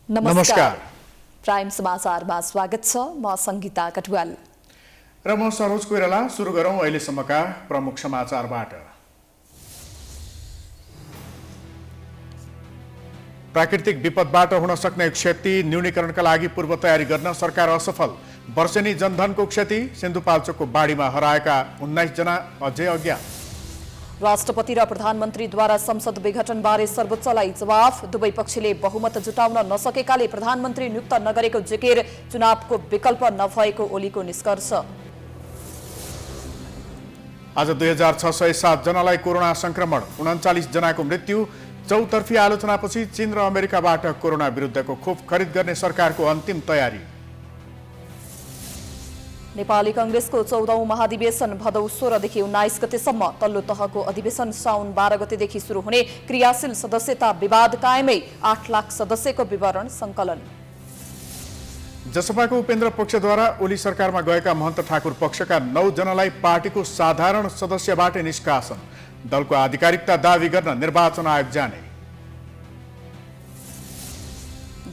नमस्कार। प्राइम समाचारमा स्वागत छ। म संगीता कटुवाल र म सरोज कोइराला। सुरु गरौँ अहिलेसम्मका प्रमुख समाचारबाट। प्राकृतिक विपदबाट हुन सक्ने क्षति न्यूनीकरणका लागि पूर्व तयारी गर्न सरकार असफल। वर्षेनी जनधनको क्षति, सिन्धुपाल्चोकको बाढीमा हराएका 19 जना अझै अज्ञात। राष्ट्रपति र प्रधानमन्त्रीद्वारा संसद विघटनबारे सर्वोच्चलाई जवाफ। दुवै पक्षले बहुमत जुटाउन नसकेकाले प्रधानमन्त्री नियुक्त नगरेको जिकिर, चुनावको विकल्प नभएको ओलीको निष्कर्ष। आज 2607 जनालाई कोरोना संक्रमण, 39 जनाको मृत्यु। चौतर्फी आलोचनापछि चीन र अमेरिकाबाट कोरोना विरुद्धको खोप खरिद गर्ने सरकारको अन्तिम तयारी। नेपाली कांग्रेसको 14औं महाधिवेशन भदौ 16 देखि 19 गतेसम्म। तल्लो तहको अधिवेशन साउन 12 गतेदेखि सुरु हुने। क्रियाशील सदस्यता विवाद कायमै। 8 लाख सदस्यको विवरण संकलन। जसपाको उपेन्द्र पक्षद्वारा ओली सरकारमा गएका महन्त ठाकुर पक्षका 9 जनालाई पार्टीको साधारण सदस्यबाट निष्कासन। दलको आधिकारिकता दावी गर्न निर्वाचन आयोग जाने।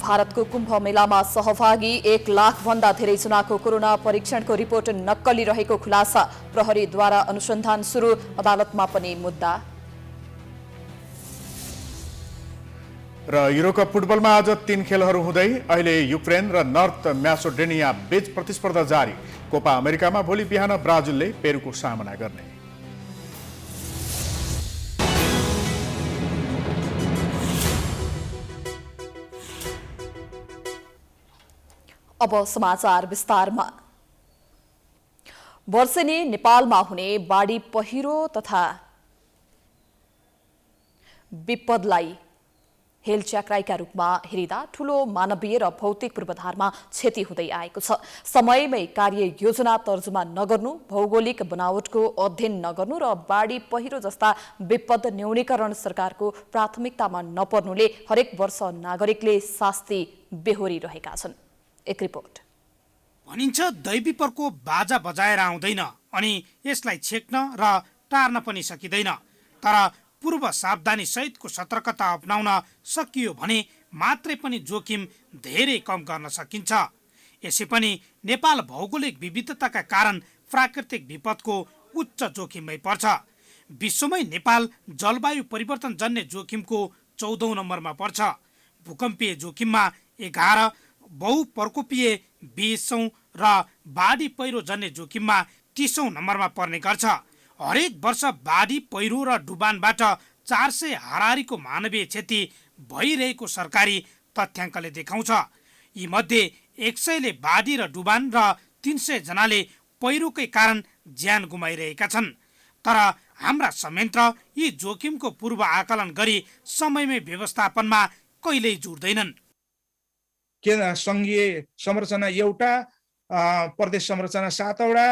भारतको कुम्भ मेलामा सहभागी 1 लाख भन्दा धेरै जनाको कोरोना परीक्षणको रिपोर्ट नक्कली रहेको खुलासा। प्रहरीद्वारा अनुसन्धान सुरु। अदालतमा पनि मुद्दा। र युरोकप फुटबलमा आज 3 खेलहरू हुँदै अहिले युक्रेन र नर्थ म्यासेडोनिया बीच प्रतिस्पर्धा जारी। कोपा अमेरिकामा भोलि बिहान ब्राजिलले पेरुको सामना गर्ने। अब समाचार विस्तारमा। वर्षेनी नेपालमा हुने बाढी, पहिरो तथा विपदलाई हेलच्याक्राइका रूपमा हेरिँदा ठूलो मानवीय र भौतिक पूर्वाधारमा क्षति हुँदै आएको छ। समयमै कार्य योजना तर्जुमा नगर्नु, भौगोलिक बनावटको अध्ययन नगर्नु र बाढी, पहिरो जस्ता विपद न्यूनीकरण सरकारको प्राथमिकतामा नपर्नुले हरेक वर्ष नागरिकले शास्ति बेहोरिरहेका छन्। एक रिपोर्ट। भनिन्छ दैविपरको बाजा बजाएर आउँदैन अनि यसलाई छेक्न र टार्न पनि सकिँदैन। तर पूर्व सावधानी सहितको सतर्कता अपनाउन सकियो भने मात्रै पनि जोखिम धेरै कम गर्न सकिन्छ। यसै पनि नेपाल भौगोलिक विविधताका कारण प्राकृतिक विपदको उच्च जोखिममै पर्छ। विश्वमै नेपाल जलवायु परिवर्तन जन्य जोखिमको 14औं नम्बरमा पर्छ। भूकम्पीय जोखिममा 11, बहुप्रकोपीय 20औं र बाढी पहिरो जन्य जोखिममा 30औं नम्बरमा पर्ने गर्छ। हरेक वर्ष बाढी, पहिरो र डुबानबाट 400 हाराहारीको मानवीय क्षति भइरहेको सरकारी तथ्याङ्कले देखाउँछ। यी मध्ये 100ले बाढी र डुबान र 300 जनाले पहिरोकै कारण ज्यान गुमाइरहेका छन्। तर हाम्रा संयन्त्र यी जोखिमको पूर्व आकलन गरी समयमै व्यवस्थापनमा कहिल्यै जुट्दैनन्। सङ्घीय संरचना एउटा, प्रदेश संरचना 7वटा,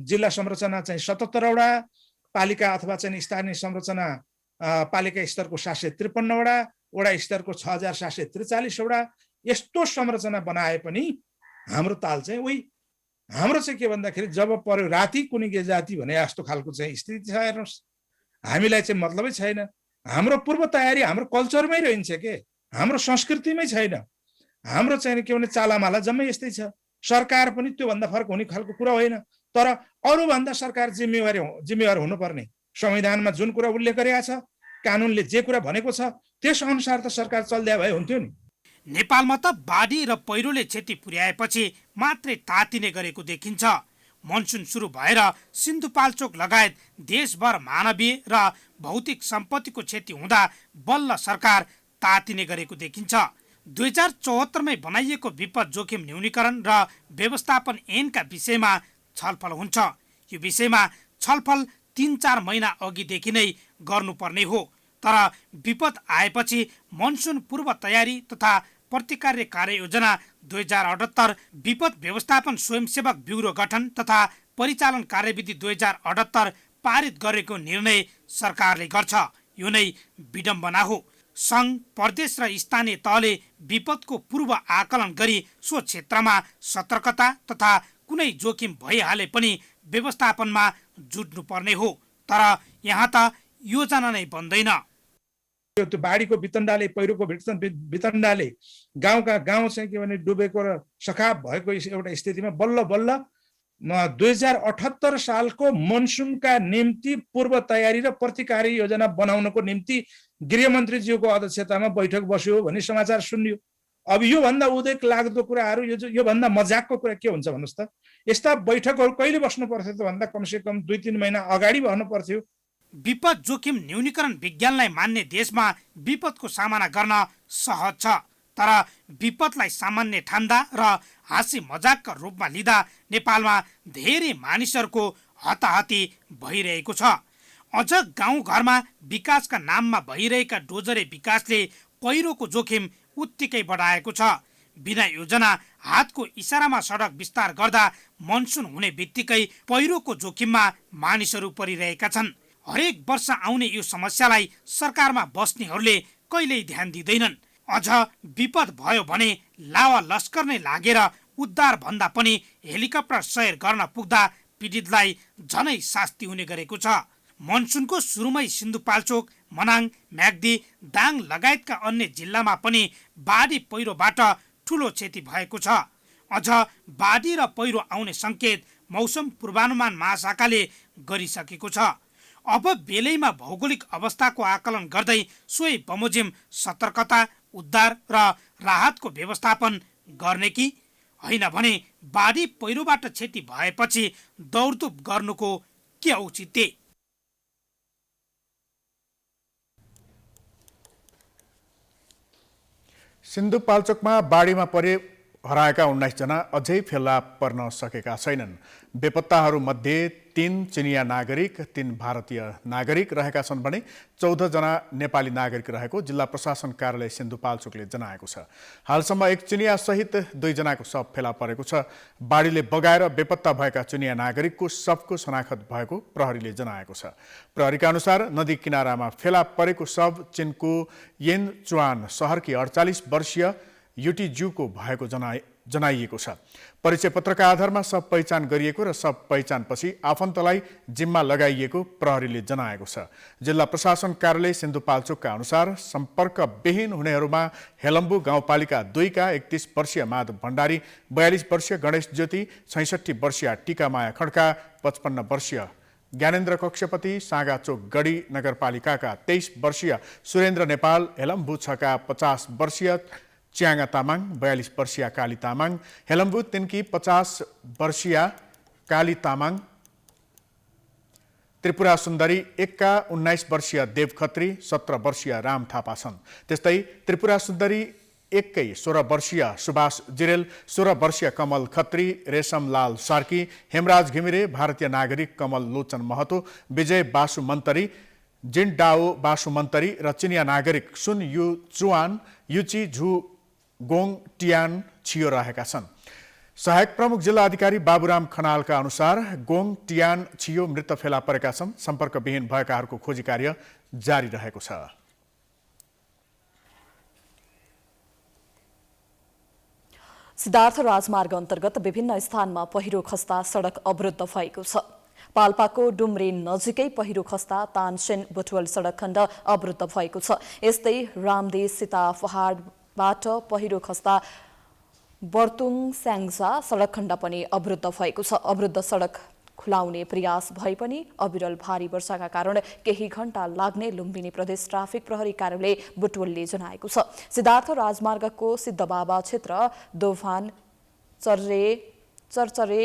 जिल्ला संरचना चाहिँ 77वटा, पालिका अथवा चाहिँ स्थानीय संरचना पालिका स्तरको 753वटा, वडा स्तरको 6743वटा, यस्तो संरचना बनाए पनि हाम्रो ताल चाहिँ उही हाम्रो चाहिँ के भन्दाखेरि जब पर्यो राति कुनै जाति भने जस्तो खालको चाहिँ स्थिति छ। हेर्नुहोस्, हामीलाई चाहिँ मतलबै छैन। हाम्रो पूर्व तयारी हाम्रो कल्चरमै रहन्छ के, हाम्रो संस्कृतिमै छैन। हाम्रो चाहिँ के भने चालामाला जम्मै यस्तै छ। सरकार पनि त्योभन्दा फरक हुने खालको कुरा होइन। तर अरूभन्दा सरकार जिम्मेवार हुनुपर्ने। संविधानमा जुन कुरा उल्लेख गरेका छ, कानुनले जे कुरा भनेको छ, त्यस अनुसार त सरकार चल्दै भए हुन्थ्यो नि। नेपालमा त बाढी र पहिरोले क्षति पुर्याएपछि मात्रै तातिने गरेको देखिन्छ। मनसुन सुरु भएर सिन्धुपाल्चोक लगायत देशभर मानवीय र भौतिक सम्पत्तिको क्षति हुँदा बल्ल सरकार तातिने गरेको देखिन्छ। 2074मै बनाइएको विपद जोखिम न्यूनीकरण र व्यवस्थापन ऐनका विषयमा छलफल हुन्छ। यो विषयमा छलफल 3-4 महिना अघिदेखि नै गर्नुपर्ने हो। तर विपद आएपछि मनसुन पूर्व तयारी तथा प्रतिकार्य कार्ययोजना 2078, विपद व्यवस्थापन स्वयंसेवक ब्युरो गठन तथा परिचालन कार्यविधि 2078 पारित गरेको निर्णय सरकारले गर्छ। यो नै विडम्बना हो। सङ्घ, प्रदेश र स्थानीय तहले विपदको पूर्व आकलन गरी सो क्षेत्रमा सतर्कता तथा कुनै जोखिम भइहाले पनि व्यवस्थापनमा जुट्नुपर्ने हो। तर यहाँ त योजना नै बन्दैन। त्यो बाढीको वितण्डाले, पहिरोको वितण्डाले गाउँका गाउँ चाहिँ के भने डुबेको र सखाप भएको एउटा स्थितिमा बल्ल बल्ल 2078 सालको मनसुनका निम्ति पूर्व तयारी र प्रतिकारी योजना बनाउनको निम्ति गृहमन्त्रीज्यूको अध्यक्षतामा बैठक बस्यो भन्ने समाचार सुनियो। अब योभन्दा उदेक लाग्दो कुराहरू, योभन्दा मजाकको कुरा के हुन्छ भन्नुहोस् त? यस्ता बैठकहरू कहिले बस्नु पर्थ्यो त भन्दा कमसेकम 2-3 महिना अगाडि बस्नु पर्थ्यो। विपद जोखिम न्यूनीकरण विज्ञानलाई मान्ने देशमा विपदको सामना गर्न सहज छ, तर विपदलाई सामान्य ठान्दा र हाँसी मजाकका रूपमा लिँदा नेपालमा धेरै मानिसहरूको हताहती भइरहेको छ। अझ गाउँघरमा विकासका नाममा भइरहेका डोजरे विकासले पहिरोको जोखिम उत्तिकै बढाएको छ। बिना योजना हातको इसारामा सडक विस्तार गर्दा मनसुन हुने बित्तिकै पहिरोको जोखिममा मानिसहरू परिरहेका छन्। हरेक वर्ष आउने यो समस्यालाई सरकारमा बस्नेहरूले कहिल्यै ध्यान दिँदैनन्। अझ विपद भयो भने लावा लस्कर नै लागेर उद्धार भन्दा पनि हेलिकप्टर सयर गर्न पुग्दा पीडितलाई झनै शास्ति हुने गरेको छ। मनसुनको सुरुमै सिन्धुपाल्चोक, मनाङ, म्याग्दी, दाङ लगायतका अन्य जिल्लामा पनि बाढी पहिरोबाट ठूलो क्षति भएको छ। अझ बाढी र पहिरो आउने संकेत मौसम पूर्वानुमान महाशाखाले गरिसकेको छ। अब बेलैमा भौगोलिक अवस्थाको आकलन गर्दै सोही बमोजिम सतर्कता, उद्धार र राहतको व्यवस्थापन गर्ने कि होइन भने बाढी पहिरोबाट क्षति भएपछि दौडधुप गर्नुको के औचित्य? सिन्धुपाल्चोकमा बाढीमा परे हराएका 19 जना अझै फेला पर्न सकेका छैनन्। बेपत्ताहरूमध्ये 3 चिनिया नागरिक, 3 भारतीय नागरिक रहेका छन् भने 14 जना नेपाली नागरिक रहेको जिल्ला प्रशासन कार्यालय सिन्धुपाल्चोकले जनाएको छ। हालसम्म 1 चिनिया सहित 2 जनाको शव फेला परेको छ। बाढीले बगाएर बेपत्ता भएका चिनिया नागरिकको शवको शनाखत भएको प्रहरीले जनाएको छ। प्रहरीका अनुसार नदी किनारामा फेला परेको शव चिनको येनचुआन सहरकी 48 वर्षीय युटी ज्यूको भएको जनाइएको छ। परिचय पत्रका आधारमा सब पहिचान गरिएको र सब पहिचानपछि आफन्तलाई जिम्मा लगाइएको प्रहरीले जनाएको छ। जिल्ला प्रशासन कार्यालय सिन्धुपाल्चोकका अनुसार सम्पर्कविहीन हुनेहरूमा हेलम्बु गाउँपालिका 2 का 31 वर्षीय माधव भण्डारी, 42 वर्षीय गणेश ज्योति, 66 वर्षीय टिकामाया खड्का, 55 वर्षीय ज्ञानेन्द्र कक्षपति, सागाचोक गढी नगरपालिकाका 23 वर्षीय सुरेन्द्र नेपाल, हेलम्बु 6 का 50 वर्षीय च्याङा तामाङ, 42 वर्षीय काली तामाङ, हेलम्बु 3 की 50 वर्षीय काली तामाङ, त्रिपुरा सुन्दरी 1 का 19 वर्षीय देव खत्री, 17 वर्षीय राम थापा छन्। त्यस्तै त्रिपुरा सुन्दरी 1 कै 16 वर्षीय सुभाष जिरेल, 16 वर्षीय कमल खत्री, रेशमलाल सार्की, हेमराज घिमिरे, भारतीय नागरिक कमल लोचन महतो, विजय बासु मन्तरी, जिनडाओ बासु मन्तरी र चिनिया नागरिक सुन यु चुआन, युची झु गोङ टियान छियो रहेका छन्। सहायक प्रमुख जिल्ला अधिकारी बाबुराम खनालका अनुसार गोङ टियान छियो मृत फेला परेका छन्। सम्पर्कविहीन भएकाहरूको खोजी कार्य जारी रहेको छ। सिद्धार्थ राजमार्ग अन्तर्गत विभिन्न स्थानमा पहिरो खस्दा सडक अवरुद्ध भएको छ। पाल्पाको डुम्रे नजिकै पहिरो खस्दा तानसेन बुटवल सडक खण्ड अवरुद्ध भएको छ। यस्तै रामदेश सीता पहाडबाट पहिरो खस्दा बर्तुङ स्याङ्जा सडक खण्ड पनि अवरुद्ध भएको छ। अवरुद्ध सडक खुलाउने प्रयास भए पनि अविरल भारी वर्षाका कारण केही घण्टा लाग्ने लुम्बिनी प्रदेश ट्राफिक प्रहरी कार्यालय बुटवलले जनाएको छ। सिद्धार्थ राजमार्गको सिद्धबाबा क्षेत्र, दोभान, चरचरे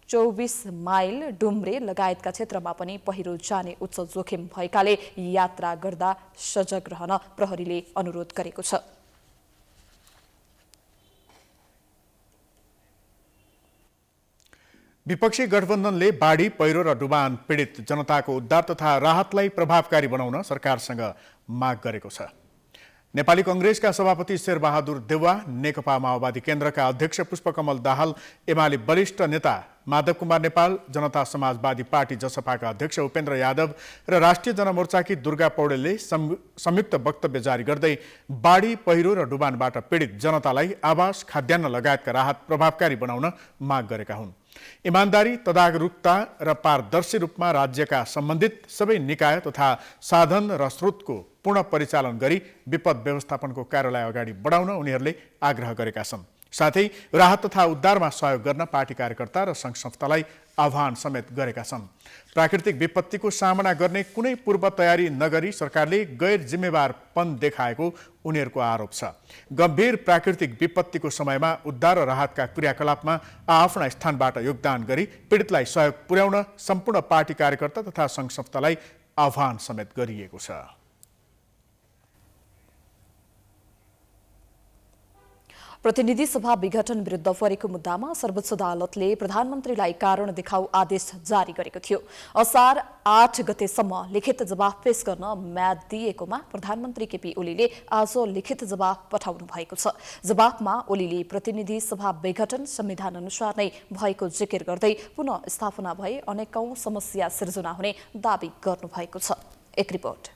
24 माइल, डुम्रे लगायतका क्षेत्रमा पनि पहिरो जाने उच्च जोखिम भएकाले यात्रा गर्दा सजग रहन प्रहरीले अनुरोध गरेको छ। विपक्षी गठबन्धनले बाढी, पहिरो र डुबान पीडित जनताको उद्धार तथा राहतलाई प्रभावकारी बनाउन सरकारसँग माग गरेको छ। नेपाली कांग्रेसका सभापति शेरबहादुर देउवा, नेकपा माओवादी केन्द्रका अध्यक्ष पुष्पकमल दाहाल, एमाले वरिष्ठ नेता माधव कुमार नेपाल, जनता समाजवादी पार्टी जसपाका अध्यक्ष उपेन्द्र यादव र राष्ट्रिय जनमोर्चाकी दुर्गा पौडेलले संयुक्त वक्तव्य जारी गर्दै बाढी, पहिरो र डुबानबाट पीडित जनतालाई आवास, खाद्यान्न लगायतका राहत प्रभावकारी बनाउन माग गरेका हुन्। इमान्दारी, तदारुकता र पारदर्शी रूपमा राज्यका सम्बन्धित सबै निकाय तथा साधन र स्रोतको पूर्ण परिचालन गरी विपद व्यवस्थापनको कार्यालय अगाडि बढाउन उनीहरूले आग्रह गरेका छन्। साथै राहत तथा उद्धारमा सहयोग गर्न पार्टी कार्यकर्ता र सङ्घ संस्थालाई आह्वान समेत गरेका छन्। प्राकृतिक विपत्तिको सामना गर्ने कुनै पूर्व तयारी नगरी सरकारले गैर जिम्मेवारपन देखाएको उनीहरूको आरोप छ। गम्भीर प्राकृतिक विपत्तिको समयमा उद्धार र राहतका क्रियाकलापमा आफ्ना स्थानबाट योगदान गरी पीडितलाई सहयोग पुर्याउन सम्पूर्ण पार्टी कार्यकर्ता तथा सङ्घ संस्थालाई आह्वान समेत गरिएको छ। प्रतिनिधि सभा विघटन विरुद्ध परेको मुद्दामा सर्वोच्च अदालतले प्रधानमन्त्रीलाई कारण देखाऊ आदेश जारी गरेको थियो। असार 8 गतेसम्म लिखित जवाफ पेश गर्न म्याद दिएकोमा प्रधानमन्त्री केपी ओलीले आज लिखित जवाफ पठाउनु भएको छ। जवाफमा ओलीले प्रतिनिधि सभा विघटन संविधान अनुसार नै भएको जिकिर गर्दै पुनः स्थापना भए अनेकौं समस्या सिर्जना हुने दावी गर्नुभएको छ। एक रिपोर्ट।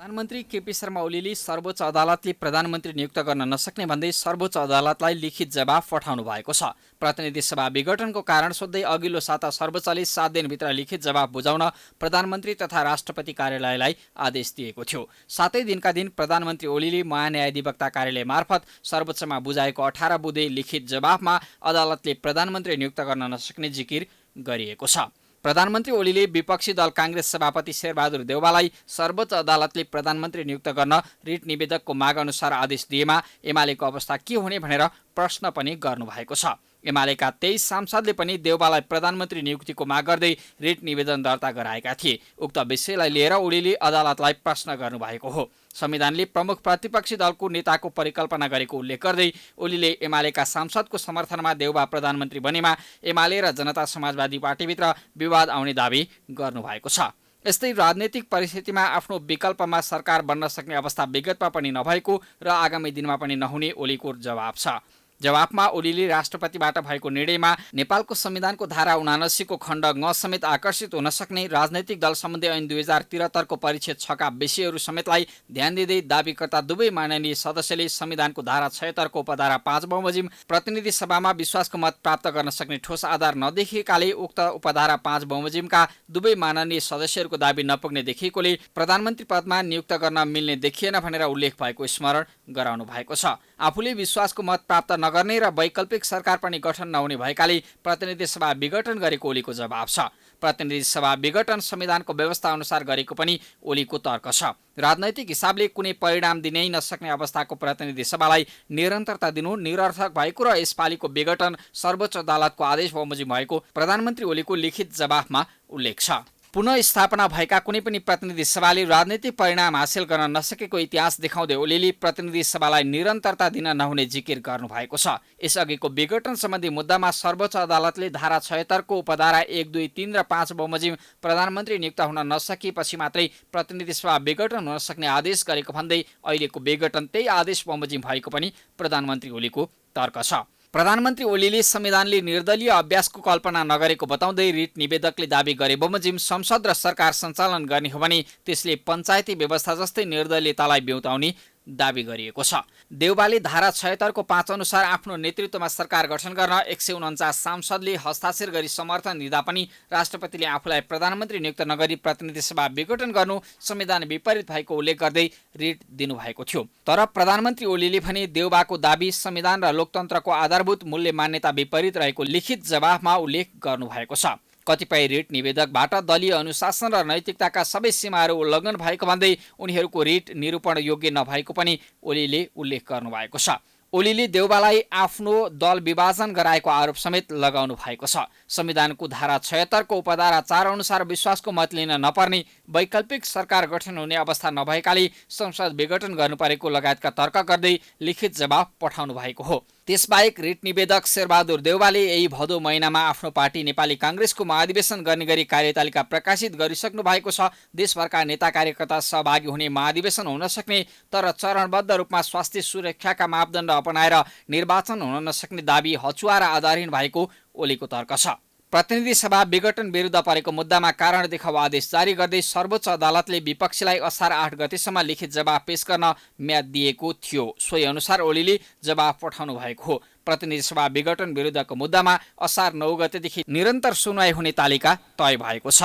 प्रधानमन्त्री केपी शर्मा ओलीले सर्वोच्च अदालतले प्रधानमन्त्री नियुक्त गर्न नसक्ने भन्दै सर्वोच्च अदालतलाई लिखित जवाफ पठाउनु भएको छ। प्रतिनिधि सभा विघटनको कारण सोध्दै अघिल्लो साता सर्वोच्चले 7 दिनभित्र लिखित जवाफ बुझाउन प्रधानमन्त्री तथा राष्ट्रपति कार्यालयलाई आदेश दिएको थियो। 7 दिनका दिन प्रधानमन्त्री ओलीले महान्यायाधिवक्ता कार्यालय मार्फत सर्वोच्चमा बुझाएको 18 बुँदे लिखित जवाफमा अदालतले प्रधानमन्त्री नियुक्त गर्न नसक्ने जिकिर गरिएको छ। प्रधानमन्त्री ओलीले विपक्षी दल कांग्रेस सभापति शेरबहादुर देउवालाई सर्वोच्च अदालतले प्रधानमन्त्री नियुक्त गर्न रिट निवेदकको माग अनुसार आदेश दिएमा एमालेको अवस्था के हुने भनेर प्रश्न पनि गर्नुभएको छ। एमालेका 23 सांसदले पनि देउवालाई प्रधानमन्त्री नियुक्तिको माग गर्दै रिट निवेदन दर्ता गराएका थिए। उक्त विषयलाई लिएर ओलीले अदालतलाई प्रश्न गर्नुभएको हो। संविधानले प्रमुख प्रतिपक्षी दलको नेताको परिकल्पना गरेको उल्लेख गर्दै ओलीले एमालेका सांसदको समर्थनमा देउवा प्रधानमन्त्री बनेमा एमाले र जनता समाजवादी पार्टीभित्र विवाद आउने दावी गर्नुभएको छ। यस्तै राजनीतिक परिस्थितिमा आफ्नो विकल्पमा सरकार बन्न सक्ने अवस्था विगतमा पनि नभएको र आगामी दिनमा पनि नहुने ओलीको जवाब छ। जवाफमा ओलीले राष्ट्रपतिबाट भएको निर्णयमा नेपालको संविधानको धारा 79 को खण्ड ग समेत आकर्षित हुन सक्ने राजनैतिक दल सम्बन्धी ऐन 2073 को परिच्छेद 6 का विषयहरू समेतलाई ध्यान दिँदै दाबीकर्ता दुवै माननीय सदस्यले संविधानको धारा 76 को उपधारा 5 बमोजिम प्रतिनिधि सभामा विश्वासको मत प्राप्त गर्न सक्ने ठोस आधार नदेखिएकाले उक्त उपधारा 5 बमोजिमका दुवै माननीय सदस्यहरूको दाबी नपुग्ने देखिएकोले प्रधानमन्त्री पदमा नियुक्त गर्न मिल्ने देखिएन भनेर उल्लेख भएको स्मरण गराउनु भएको छ। आफूले विश्वासको मत प्राप्त गर्ने र वैकल्पिक सरकार पनि गठन नहुने भएकाले प्रतिनिधि सभा विघटन गरेको ओलीको जवाब छ। प्रतिनिधि सभा विघटन संविधानको व्यवस्था अनुसार गरेको पनि ओलीको तर्क छ। राजनैतिक हिसाबले कुनै परिणाम दिनै नसक्ने अवस्थाको प्रतिनिधि सभालाई निरन्तरता दिनु निरर्थक भएको र यसपालिको विघटन सर्वोच्च अदालतको आदेश बमोजिम भएको प्रधानमन्त्री ओलीको लिखित जवाफमा उल्लेख छ। पुनः स्थापना भएका कुनै पनि प्रतिनिधि सभाले राजनीतिक परिणाम हासिल गर्न नसकेको इतिहास देखाउँदै ओलीले प्रतिनिधि सभालाई निरन्तरता दिन नहुने जिकिर गर्नुभएको छ। यसअघिको विघटन सम्बन्धी मुद्दामा सर्वोच्च अदालतले धारा 76 को उपधारा 1, 2, 3 र 5 बमोजिम प्रधानमन्त्री नियुक्त हुन नसकेपछि मात्रै प्रतिनिधि सभा विघटन हुन सक्ने आदेश गरेको भन्दै अहिलेको विघटन त्यही आदेश बमोजिम भएको पनि प्रधानमन्त्री ओलीको तर्क छ। प्रधानमन्त्री ओलीले संविधानले निर्दलीय अभ्यासको कल्पना नगरेको बताउँदै रिट निवेदकले दाबी गरे बमोजिम संसद र सरकार सञ्चालन गर्ने हो भने त्यसले पञ्चायती व्यवस्था जस्तै निर्दलीयतालाई बेउताउने दाबी गरिएको छ। देउवाले धारा 76 को 5 अनुसार आफ्नो नेतृत्वमा सरकार गठन गर्न 149 सांसदले हस्ताक्षर गरी समर्थन दिँदा पनि राष्ट्रपतिले आफूलाई प्रधानमन्त्री नियुक्त नगरी प्रतिनिधि सभा विघटन गर्नु संविधान विपरीत भएको उल्लेख गर्दै रिट दिनुभएको थियो। तर प्रधानमन्त्री ओलीले भने देउवाको दाबी संविधान र लोकतन्त्रको आधारभूत मूल्य मान्यता विपरीत रहेको लिखित जवाफमा उल्लेख गर्नुभएको छ। कतिपय रिट निवेदकबाट दलीय अनुशासन र नैतिकताका सबै सीमाहरू उल्लङ्घन भएको भन्दै उनीहरूको रिट निरूपण योग्य नभएको पनि ओलीले उल्लेख गर्नुभएको छ। ओलीले देउवालाई आफ्नो दल विभाजन गराएको आरोप समेत लगाउनु भएको छ। संविधानको धारा 76 को उपधारा 4 अनुसार विश्वासको मत लिन नपर्ने, वैकल्पिक सरकार गठन हुने अवस्था नभएकाले संसद विघटन गर्नुपरेको लगायतका तर्क गर्दै लिखित जवाफ पठाउनु भएको हो। त्यसबाहेक रिट निवेदक शेरबहादुर देउवाले यही भदौ महिनामा आफ्नो पार्टी नेपाली कांग्रेसको महाधिवेशन गर्ने गरी कार्यतालिका प्रकाशित गरिसक्नु भएको छ। देशभरका नेता कार्यकर्ता सहभागी हुने महाधिवेशन हुन सक्ने तर चरणबद्ध रूपमा स्वास्थ्य सुरक्षाका मापदण्ड अपनाएर निर्वाचन हुन नसक्ने दाबी हचुवा र आधारहीन भएको ओलीको तर्क छ। प्रतिनिधि सभा विघटन विरुद्ध परेको मुद्दामा कारण देखाउ आदेश जारी गर्दै सर्वोच्च अदालतले विपक्षीलाई असार 8 गतेसम्म लिखित जवाफ पेश गर्न म्याद दिएको थियो। सोही अनुसार ओलीले जवाफ पठाउनु भएको हो। प्रतिनिधि सभा विघटन विरुद्धको मुद्दामा असार 9 गतेदेखि निरन्तर सुनवाई हुने तालिका तय भएको छ।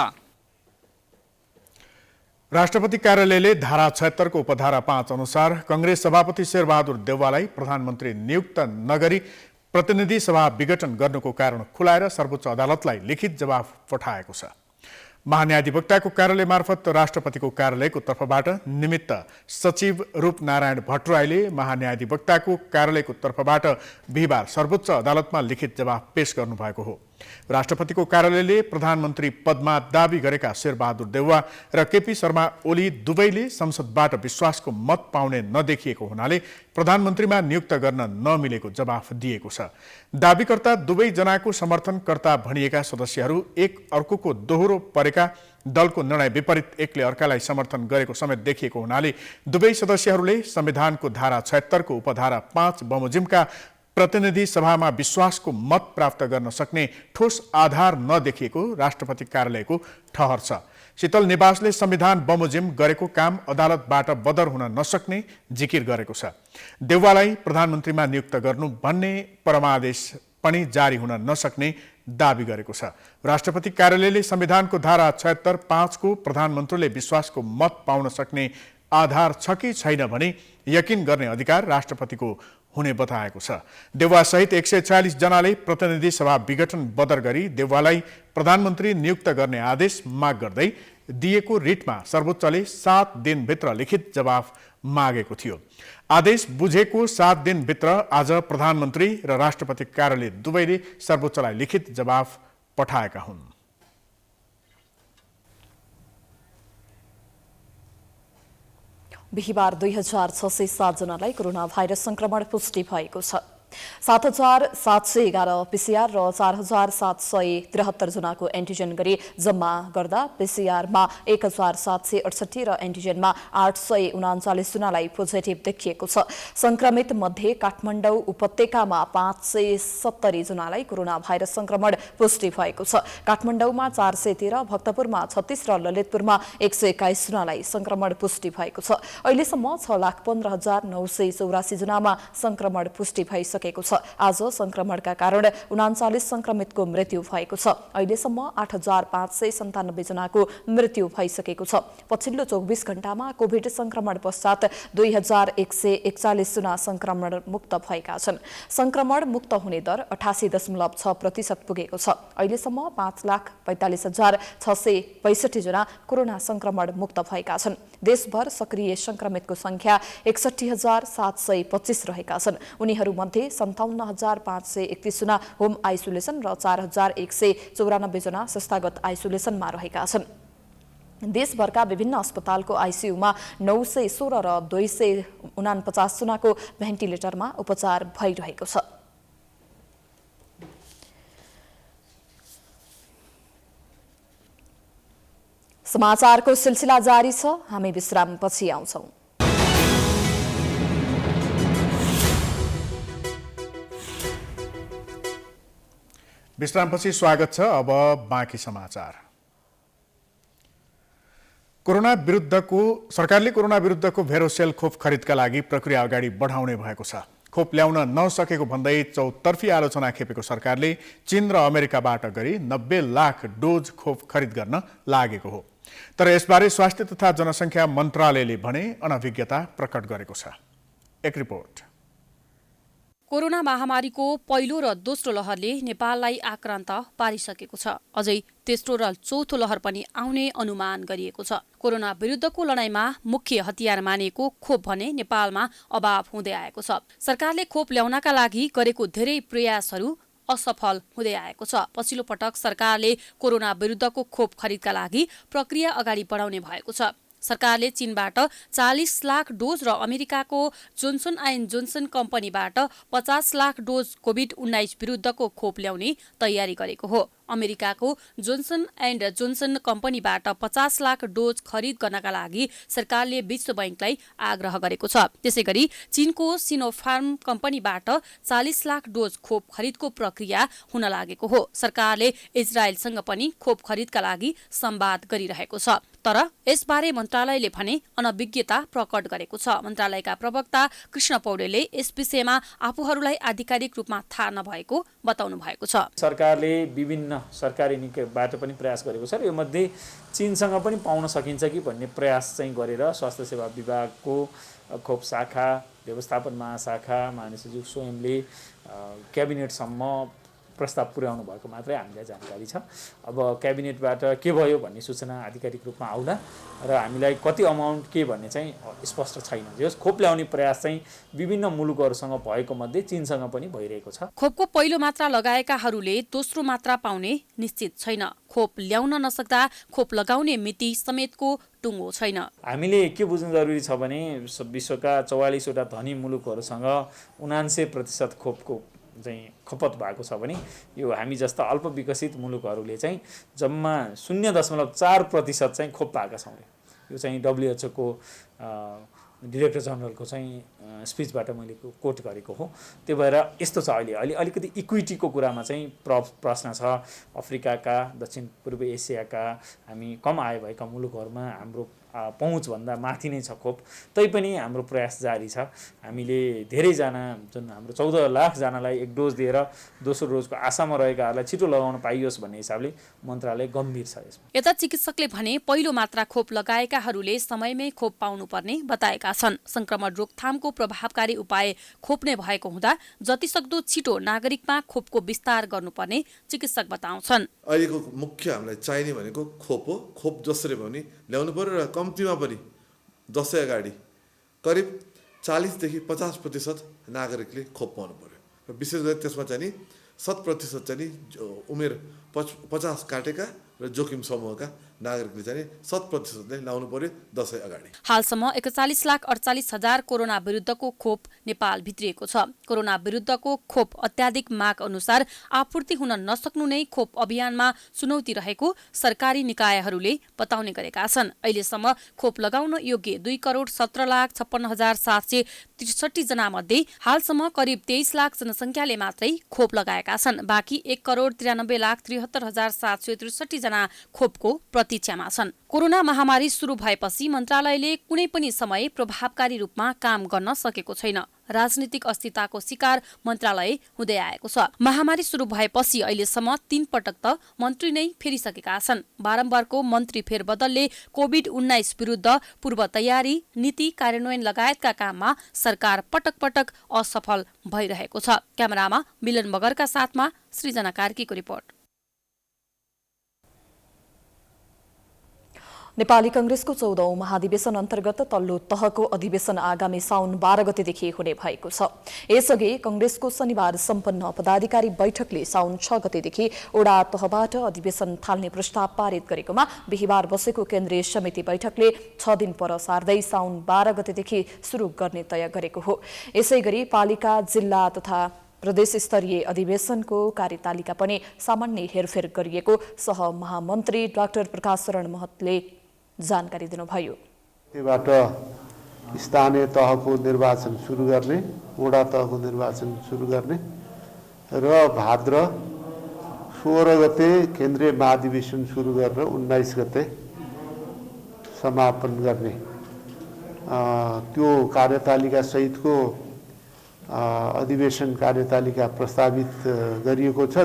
राष्ट्रपति कार्यालयले धारा 76 को उपधारा 5 अनुसार कांग्रेस सभापति शेरबहादुर देउवालाई प्रधानमन्त्री नियुक्त नगरी प्रतिनिधि सभा विघटन गर्नुको कारण खुलाएर सर्वोच्च अदालतलाई लिखित जवाफ पठाएको छ। महान्यायाधिवक्ताको कार्यालय मार्फत राष्ट्रपतिको कार्यालयको तर्फबाट निमित्त सचिव रूपनारायण भट्टराईले महान्यायाधिवक्ताको कार्यालयको तर्फबाट बिहिबार सर्वोच्च अदालतमा लिखित जवाफ पेश गर्नुभएको हो। राष्ट्रपतिको कार्यालयले प्रधानमन्त्री पदमा दाबी गरेका शेरबहादुर देउवा र केपी शर्मा ओली दुवैले संसदबाट विश्वासको मत पाउने नदेखिएको हुनाले प्रधानमन्त्रीमा नियुक्त गर्न नमिलेको जवाफ दिएको छ। दाबीकर्ता दुवैजनाको समर्थनकर्ता भनिएका सदस्यहरू एक अर्कोको दोहोरो परेका दलको निर्णय विपरीत एकले अर्कालाई समर्थन गरेको समेत देखिएको हुनाले दुवै सदस्यहरूले संविधानको धारा 76 को उपधारा 5 बमोजिमका प्रतिनिधि सभामा विश्वासको मत प्राप्त गर्न सक्ने ठोस आधार नदेखिएको राष्ट्रपति कार्यालयको ठहर छ। शीतल निवासले संविधान बमोजिम गरेको काम अदालतबाट बदर हुन नसक्ने जिकिर गरेको छ। देउवालाई प्रधानमन्त्रीमा नियुक्त गर्नु भन्ने परमादेश पनि जारी हुन नसक्ने दाबी गरेको छ। राष्ट्रपति कार्यालयले संविधानको धारा 76(5) को प्रधानमन्त्रीले विश्वासको मत पाउन सक्ने आधार छ कि छैन भनी यकिन गर्ने अधिकार राष्ट्रपतिको हुने बताएको छ। देउवासहित 146 जनाले प्रतिनिधि सभा विघटन बदर गरी देउवालाई प्रधानमन्त्री नियुक्त गर्ने आदेश माग गर्दै दिएको रिटमा सर्वोच्चले 7 दिनभित्र लिखित जवाफ मागेको थियो। आदेश बुझेको 7 दिनभित्र आज प्रधानमन्त्री र राष्ट्रपति कार्यालय दुवैले सर्वोच्चलाई लिखित जवाफ पठाएका हुन्। बिहिबार 2607 जनालाई कोरोना भाइरस संक्रमण पुष्टि भएको छ। 7711 पीसीआर र 4773 जनाको एन्टिजेन गरी जम्मा गर्दा पीसीआरमा 1768 र एन्टिजेनमा 839 जनालाई पोजिटिभ देखिएको छ। संक्रमित मध्ये काठमाडौँ उपत्यकामा 570 जनालाई कोरोना भाइरस संक्रमण पुष्टि भएको छ। काठमाडौँमा 413, भक्तपुरमा 36 र ललितपुरमा 121 जनालाई संक्रमण पुष्टि भएको छ। अहिलेसम्म 6,15,984 जनामा संक्रमण पुष्टि भइसकेको छ। आज संक्रमणका कारण 39 संक्रमितको मृत्यु भएको छ। अहिलेसम्म 8,597 जनाको मृत्यु भइसकेको छ। पछिल्लो 24 घण्टामा कोभिड संक्रमण पश्चात 2,141 जना संक्रमण मुक्त भएका छन्। संक्रमण मुक्त हुने दर 88.6% पुगेको छ। अहिलेसम्म 5,45,665 जना कोरोना संक्रमण मुक्त भएका छन्। देशभर सक्रिय संक्रमितको संख्या 61,725 रहेका छन्। उनीहरूमध्ये 57,531 जना होम आइसोलेसन र 4,194 जना संस्थागत आइसोलेसनमा रहेका छन्। देशभरका विभिन्न अस्पतालको आइसियुमा 916 र 249 जनाको भेन्टिलेटरमा उपचार भइरहेको छ। समाचारको सिलसिला जारी छ। हामी विश्रामपछि आउँछौं। विश्रामपछि स्वागत छ। अब बाँकी समाचार। सरकारले कोरोना विरुद्धको भेरोसेल खोप खरिदका लागि प्रक्रिया अगाडि बढाउने भएको छ। खोप ल्याउन नसकेको भन्दै चौतर्फी आलोचना खेपेको सरकारले चीन र अमेरिकाबाट गरी 90 लाख डोज खोप खरिद गर्न लागेको हो। तर यसबारे स्वास्थ्य तथा जनसङ्ख्या मन्त्रालयले भने अनभिज्ञता प्रकट गरेको छ। एक रिपोर्ट। कोरोना महामारीको पहिलो र दोस्रो लहरले नेपाललाई आक्रान्त पारिसकेको छ। अझै तेस्रो र चौथो लहर पनि आउने अनुमान गरिएको छ। कोरोना विरुद्धको लडाईँमा मुख्य हतियार मानिएको खोप भने नेपालमा अभाव हुँदै आएको छ। सरकारले खोप ल्याउनका लागि गरेको धेरै प्रयासहरू असफल हुँदै आएको छ। पछिल्लो पटक सरकारले कोरोना विरुद्धको खोप खरिदका लागि प्रक्रिया अगाडि बढाउने भएको छ। सरकारले चीनबाट 40 लाख डोज र अमेरिकाको जोन्सन एन्ड जोन्सन कम्पनीबाट 50 लाख डोज कोभिड-19 विरुद्धको खोप ल्याउने तयारी गरेको हो। अमेरिकाको जोन्सन एन्ड जोन्सन कम्पनीबाट 50 लाख डोज खरिद गर्नका लागि सरकारले विश्व बैंकलाई आग्रह गरेको छ। त्यसैगरी चीनको सिनोफार्म कम्पनीबाट 40 लाख डोज खोप खरिदको प्रक्रिया हुन लागेको हो। सरकारले इजरायलसँग पनि खोप खरिदका लागि संवाद गरिरहेको छ। तर यसबारे मन्त्रालयले भने अनभिज्ञता प्रकट गरेको छ। मन्त्रालयका प्रवक्ता कृष्ण पौडेलले यस विषयमा आफूहरूलाई आधिकारिक रूपमा थाहा नभएको बताउनु भएको छ। सरकारले विभिन्न सरकारी निकायबाट पनि प्रयास गरेको छ र यो मध्ये चीनसँग पनि पाउन सकिन्छ कि भन्ने प्रयास चाहिँ गरेर स्वास्थ्य सेवा विभागको खोप शाखा, व्यवस्थापन महाशाखा, माननीय सचिव स्वयंले क्याबिनेटसम्म प्रस्ताव पुर्याउनु भएको मात्रै हामीलाई जानकारी छ। अब क्याबिनेटबाट के भयो भन्ने सूचना आधिकारिक रूपमा आउला र हामीलाई कति अमाउन्ट के भन्ने चाहिँ स्पष्ट छैन। जस खोप ल्याउने प्रयास चाहिँ विभिन्न मुलुकहरूसँग भएको मध्ये चीनसँग पनि भइरहेको छ। खोपको पहिलो मात्रा लगाएकाहरूले दोस्रो मात्रा पाउने निश्चित छैन। खोप ल्याउन नसक्दा खोप लगाउने मिति समेतको टुङ्गो छैन। हामीले के बुझ्नु जरुरी छ भने विश्वका 44 वटा धनी मुलुकहरूसँग 79% खोपको चाहिँ खपत भएको छ भने यो हामी जस्ता अल्प विकसित मुलुकहरूले चाहिँ जम्मा 0.4% चाहिँ खोप पाएका छौँ। यो चाहिँ WHO को डिरेक्टर जनरलको चाहिँ स्पिचबाट मैले कोट गरेको हो। त्यो भएर यस्तो छ, अहिले अलिकति इक्विटीको कुरामा चाहिँ प्रश्न छ। अफ्रिकाका, दक्षिण पूर्व एसियाका हामी कम आय भएका मुलुकहरूमा हाम्रो पहुँचभन्दा माथि नै छ खोप। तैपनि हाम्रो प्रयास जारी छ। हामीले धेरैजना जुन हाम्रो 14 लाखजनालाई एक डोज दिएर दोस्रो डोजको आशामा रहेकाहरूलाई छिटो लगाउन पाइयोस् भन्ने हिसाबले मन्त्रालय गम्भीर छ यसमा। यता चिकित्सकले भने पहिलो मात्रा खोप लगाएकाहरूले समयमै खोप पाउनुपर्ने बताएका छन्। संक्रमण रोकथामको प्रभावकारी उपाय खोप नै भएको हुँदा जतिसक्दो छिटो नागरिकमा खोपको विस्तार गर्नुपर्ने चिकित्सक बताउँछन्। अहिलेको मुख्य हामीलाई चाहिने भनेको खोप हो। खोप जसरी पनि ल्याउनु पर्यो र कम्तीमा पनि दसैँ अगाडि करिब 40 देखि 50% नागरिकले खोप पाउनु पर्यो र विशेष गरी त्यसमा चाहिँ नि 100% चाहिँ उमेर 50 काटेका र जोखिम समूहका नागरिकले चाहिँ 100% नै लाउनु पर्यो दसैँ अगाडि। हालसम्म 41,48,000 कोरोना विरुद्धको खोप नेपाल भित्रिएको छ। कोरोना विरुद्धको खोप अत्याधिक माग अनुसार आपूर्ति हुन नसक्नु नै खोप अभियानमा चुनौती रहेको सरकारी निकायहरूले बताउने गरेका छन्। अहिलेसम्म खोप लगाउन योग्य 2,17,56,763 जना मध्ये हालसम्म करिब 23 लाख जनसङ्ख्याले मात्रै खोप लगाएका छन्। बाँकी 1,93,73,763 जना खोपको प्रतीक्षामा छन्। कोरोना महामारी सुरु भएपछि मन्त्रालयले कुनै पनि समय प्रभावकारी रूपमा काम गर्न सकेको छैन। राजनीतिक अस्थिरताको शिकार मन्त्रालय हुँदै आएको छ। महामारी सुरु भएपछि अहिलेसम्म 3 पटक त मन्त्री नै फेरिसकेका छन्। बारम्बारको मन्त्री फेरबदलले कोभिड-19 विरुद्ध पूर्व तयारी, नीति कार्यान्वयन लगायतका काममा सरकार पटक पटक असफल भइरहेको छ। क्यामेरामा मिलन मगरका साथमा सृजना कार्कीको रिपोर्ट। नेपाली कांग्रेसको 14औं महाधिवेशन अन्तर्गत तल्लो तहको अधिवेशन आगामी साउन 12 गतेदेखि हुने भएको छ। यसअघि कांग्रेसको शनिबार सम्पन्न पदाधिकारी बैठकले साउन 6 गतेदेखि ओडा तहबाट अधिवेशन थाल्ने प्रस्ताव पारित गरेकोमा बिहीबार बसेको केन्द्रीय समिति बैठकले 6 दिन पर सार्दै साउन 12 गतेदेखि सुरु गर्ने तय गरेको हो। यसैगरी पालिका, जिल्ला तथा प्रदेश स्तरीय अधिवेशनको कार्यतालिका पनि सामान्य हेरफेर गरिएको सहमहामन्त्री डाक्टर प्रकाश शरण महतले जानकारी दिनुभयो। त्यबाट स्थानीय तहको निर्वाचन सुरु गर्ने, वडा तहको निर्वाचन सुरु गर्ने र भाद्र 16 गते केन्द्रीय महाधिवेशन सुरु गरेर 19 गते समापन गर्ने त्यो कार्यतालिका सहितको अधिवेशन कार्यतालिका प्रस्तावित गरिएको छ।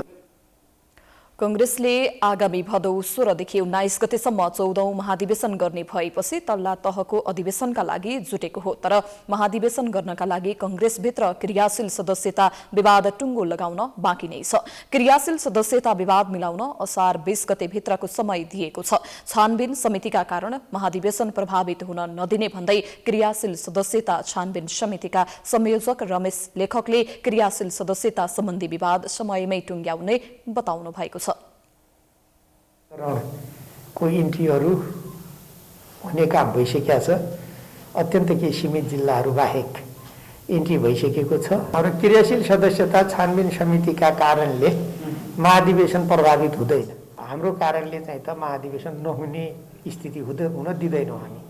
कांग्रेसले आगामी भदौ 16 देखि 19 गतेसम्म 14औं महाधिवेशन गर्ने भएपछि तल्ला तहको अधिवेशनका लागि जुटेको हो। तर महाधिवेशन गर्नका लागि कांग्रेसभित्र क्रियाशील सदस्यता विवाद टुङ्गो लगाउन बाँकी नै छ। क्रियाशील सदस्यता विवाद मिलाउन असार 20 गते भित्रको समय दिएको छ। छानबिन समितिका कारण महाधिवेशन प्रभावित हुन नदिने भन्दै क्रियाशील सदस्यता छानबिन समितिका संयोजक रमेश लेखकले क्रियाशील सदस्यता सम्बन्धी विवाद समयमै टुङ्ग्याउने बताउनु भएको छ। कोही इन्ट्रीहरू हुने काम भइसकेका छ। अत्यन्त केही सीमित जिल्लाहरू बाहेक इन्ट्री भइसकेको छ। र क्रियाशील सदस्यता छानबिन समितिका कारणले महाधिवेशन प्रभावित हुँदैन। हाम्रो कारणले चाहिँ त महाधिवेशन नहुने स्थिति हुन दिँदैनौँ हामी।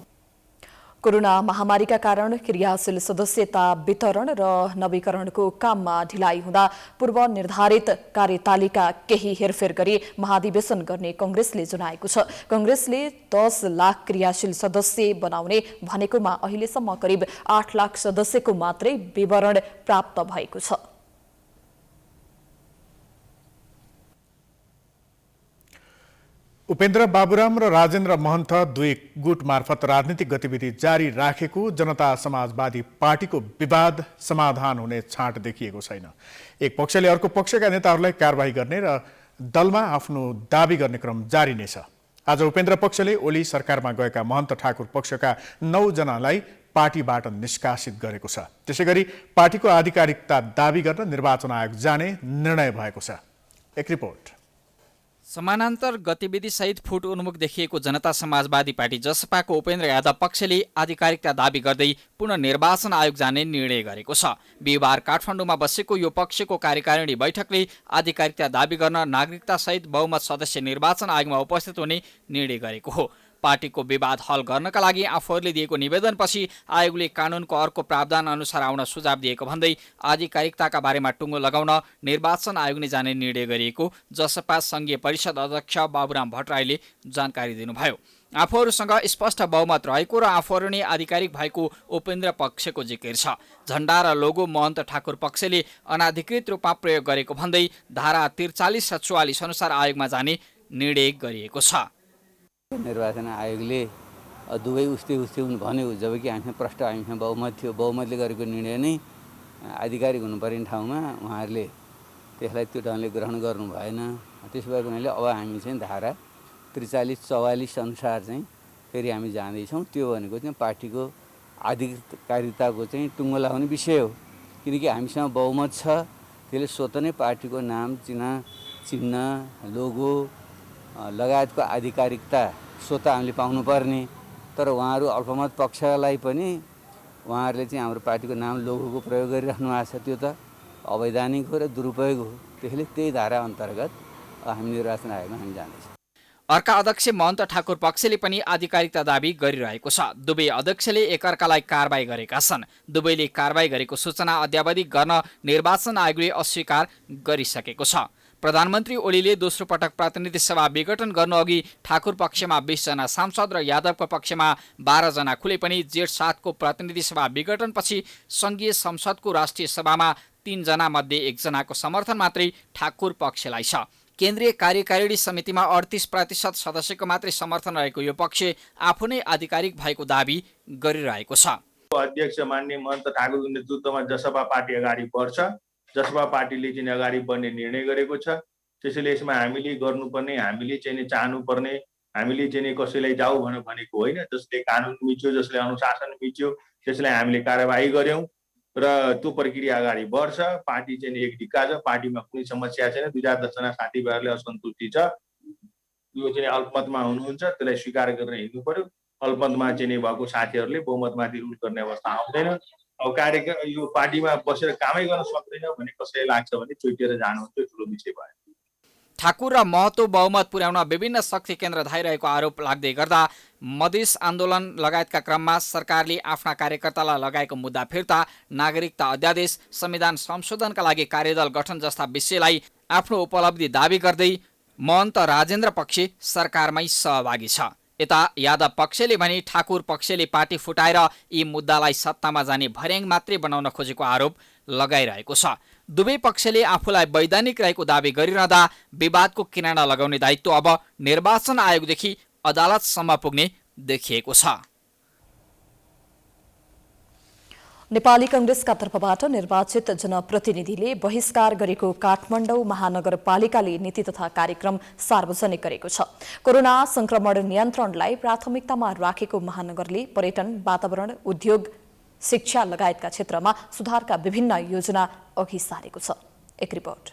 कोरोना महामारीका कारण क्रियाशील सदस्यता वितरण र नवीकरणको काममा ढिलाइ हुँदा पूर्व निर्धारित कार्यतालिका केही हेरफेर गरी महाधिवेशन गर्ने कांग्रेसले जनाएको छ। कांग्रेसले 10 लाख क्रियाशील सदस्य बनाउने भनेकोमा अहिलेसम्म करिब 8 लाख सदस्यको मात्रै विवरण प्राप्त भएको छ। उपेन्द्र बाबुराम र राजेन्द्र महन्त दुई गुट मार्फत राजनीतिक गतिविधि जारी राखेको जनता समाजवादी पार्टीको विवाद समाधान हुने छाँट देखिएको छैन। एक पक्षले अर्को पक्षका नेताहरूलाई कारबाही गर्ने र दलमा आफ्नो दाबी गर्ने क्रम जारी नै छ। आज उपेन्द्र पक्षले ओली सरकारमा गएका महन्त ठाकुर पक्षका 9 जनालाई पार्टीबाट निष्कासित गरेको छ। त्यसैगरी पार्टीको आधिकारिकता दाबी गर्न निर्वाचन आयोग जाने निर्णय भएको छ। एक रिपोर्ट। समानान्तर गतिविधि सहित फुट उन्मुख देखिएको जनता समाजवादी पार्टी जसपाको उपेन्द्र यादव पक्षले आधिकारिकता दाबी गर्दै पुनः निर्वाचन आयोग जाने निर्णय गरेको छ। बिहिबार काठमाडौँमा बसेको यो पक्षको कार्यकारिणी बैठकले आधिकारिकता दाबी गर्न नागरिकता सहित बहुमत सदस्य निर्वाचन आयोगमा उपस्थित हुने निर्णय गरेको हो। पार्टीको विवाद हल गर्नका लागि आफूहरूले दिएको निवेदनपछि आयोगले कानुनको अर्को प्रावधान अनुसार आउन सुझाव दिएको भन्दै आधिकारिकताका बारेमा टुङ्गो लगाउन निर्वाचन आयोग नै जाने निर्णय गरिएको जसपा संघीय परिषद अध्यक्ष बाबुराम भट्टराईले जानकारी दिनुभयो। आफूहरूसँग स्पष्ट बहुमत रहेको र आफूहरू नै आधिकारिक भएको उपेन्द्र पक्षको जिकिर छ। झण्डा र लोगो महन्त ठाकुर पक्षले अनाधिकृत रूपमा प्रयोग गरेको भन्दै धारा 43 र 44 अनुसार आयोगमा जाने निर्णय गरिएको छ। निर्वाचन आयोगले दुवै उस्तै हुन् भन्यो, जबकि हामीसँग प्रष्ट हामीसँग बहुमत थियो। बहुमतले गरेको निर्णय नै आधिकारिक हुनुपर्ने ठाउँमा उहाँहरूले त्यसलाई त्यो ढङ्गले ग्रहण गर्नु भएन। त्यसो भएको हुनाले अब हामी चाहिँ धारा 43-44 अनुसार चाहिँ फेरि हामी जाँदैछौँ। त्यो भनेको चाहिँ पार्टीको आधिकारिकताको चाहिँ टुङ्गो लगाउने विषय हो, किनकि हामीसँग बहुमत छ। त्यसले स्वतः नै पार्टीको नाम, चिन्ह, लोगो लगायतको आधिकारिकता स्वतः हामीले पाउनुपर्ने। तर उहाँहरू अल्पमत पक्षलाई पनि उहाँहरूले चाहिँ हाम्रो पार्टीको नाम, लोगोको प्रयोग गरिराख्नु भएको छ। त्यो त अवैधानिक हो र दुरुपयोग हो। त्यसले त्यही धारा अन्तर्गत हामी निर्वाचन आयोगमा हामी जाँदैछौँ। अर्का अध्यक्ष महन्त ठाकुर पक्षले पनि आधिकारिकता दाबी गरिरहेको छ। दुवै अध्यक्षले एकअर्कालाई कारबाही गरेका छन्। दुवैले कारबाही गरेको सूचना अद्यावधि गर्न निर्वाचन आयोगले अस्वीकार गरिसकेको छ। प्रधानमन्त्री ओलीले दोस्रो पटक प्रतिनिधि सभा विघटन गर्नुअघि ठाकुर पक्षमा 20 जना सांसद र यादवको पक्षमा 12 जना खुले पनि जेठ 7 को प्रतिनिधि सभा विघटनपछि संघीय संसदको राष्ट्रिय सभामा 3 जना मध्ये 1 जनाको समर्थन मात्रै ठाकुर पक्षलाई छ। केन्द्रीय कार्यकारिणी समितिमा 38% सदस्यको मात्रै समर्थन रहेको यो पक्ष आफू नै आधिकारिक भएको दाबी गरिरहेको छ। अध्यक्ष मान्य महन्त ठाकुरको नेतृत्वमा जसपा पार्टी अगाडि बढ्छ। जसपा पार्टीले चाहिँ अगाडि बढ्ने निर्णय गरेको छ। त्यसैले यसमा हामीले गर्नुपर्ने, हामीले चाहिँ चाहनुपर्ने, हामीले चाहिँ कसैलाई जाऊ भनेको होइन। जसले कानुन मिच्यो, जसले अनुशासन मिच्यो, त्यसलाई हामीले कारबाही गर्यौँ र त्यो प्रक्रिया अगाडि बढ्छ। पार्टी चाहिँ एक ढिक्का छ, पार्टीमा कुनै समस्या छैन। 2-10 जना साथीभाइहरूले असन्तुष्टि छ, यो चाहिँ अल्पमतमा हुनुहुन्छ, त्यसलाई स्वीकार गरेर हिँड्नु पर्यो। अल्पमतमा चाहिँ भएको साथीहरूले बहुमतमाथि रुल गर्ने अवस्था आउँदैन। अब यो पार्टीमा बसेर कामै गर्न सक्दैन भने कसैलाई लाग्छ भने चोइटेर जानु चाहिँ ठुलो विषय भयो। ठाकुर र महतो बहुमत पुर्याउन विभिन्न शक्ति केन्द्र धाइरहेको आरोप लाग्दै गर्दा मधेस आन्दोलन लगायतका क्रममा सरकारले आफ्ना कार्यकर्तालाई लगाएको मुद्दा फिर्ता, नागरिकता अध्यादेश, संविधान संशोधनका लागि कार्यदल गठन जस्ता विषयलाई आफ्नो उपलब्धि दाबी गर्दै महन्त राजेन्द्र पक्ष सरकारमै सहभागी छ। यता यादव पक्षले भने ठाकुर पक्षले पार्टी फुटाएर यी मुद्दालाई सत्तामा जाने भर्याङ मात्रै बनाउन खोजेको आरोप लगाइरहेको छ। दुवै पक्षले आफूलाई वैधानिक रहेको दावी गरिरहँदा विवादको किनारा लगाउने दायित्व अब निर्वाचन आयोगदेखि अदालतसम्म पुग्ने देखिएको छ। नेपाली कांग्रेसका तर्फबाट निर्वाचित जनप्रतिनिधिले बहिष्कार गरेको काठमाडौँ महानगरपालिकाले नीति तथा कार्यक्रम सार्वजनिक गरेको छ। कोरोना संक्रमण नियन्त्रणलाई प्राथमिकतामा राखेको महानगरले पर्यटन, वातावरण, उद्योग, शिक्षा लगायतका क्षेत्रमा सुधारका विभिन्न योजना अघि सारेको छ। एक रिपोर्ट।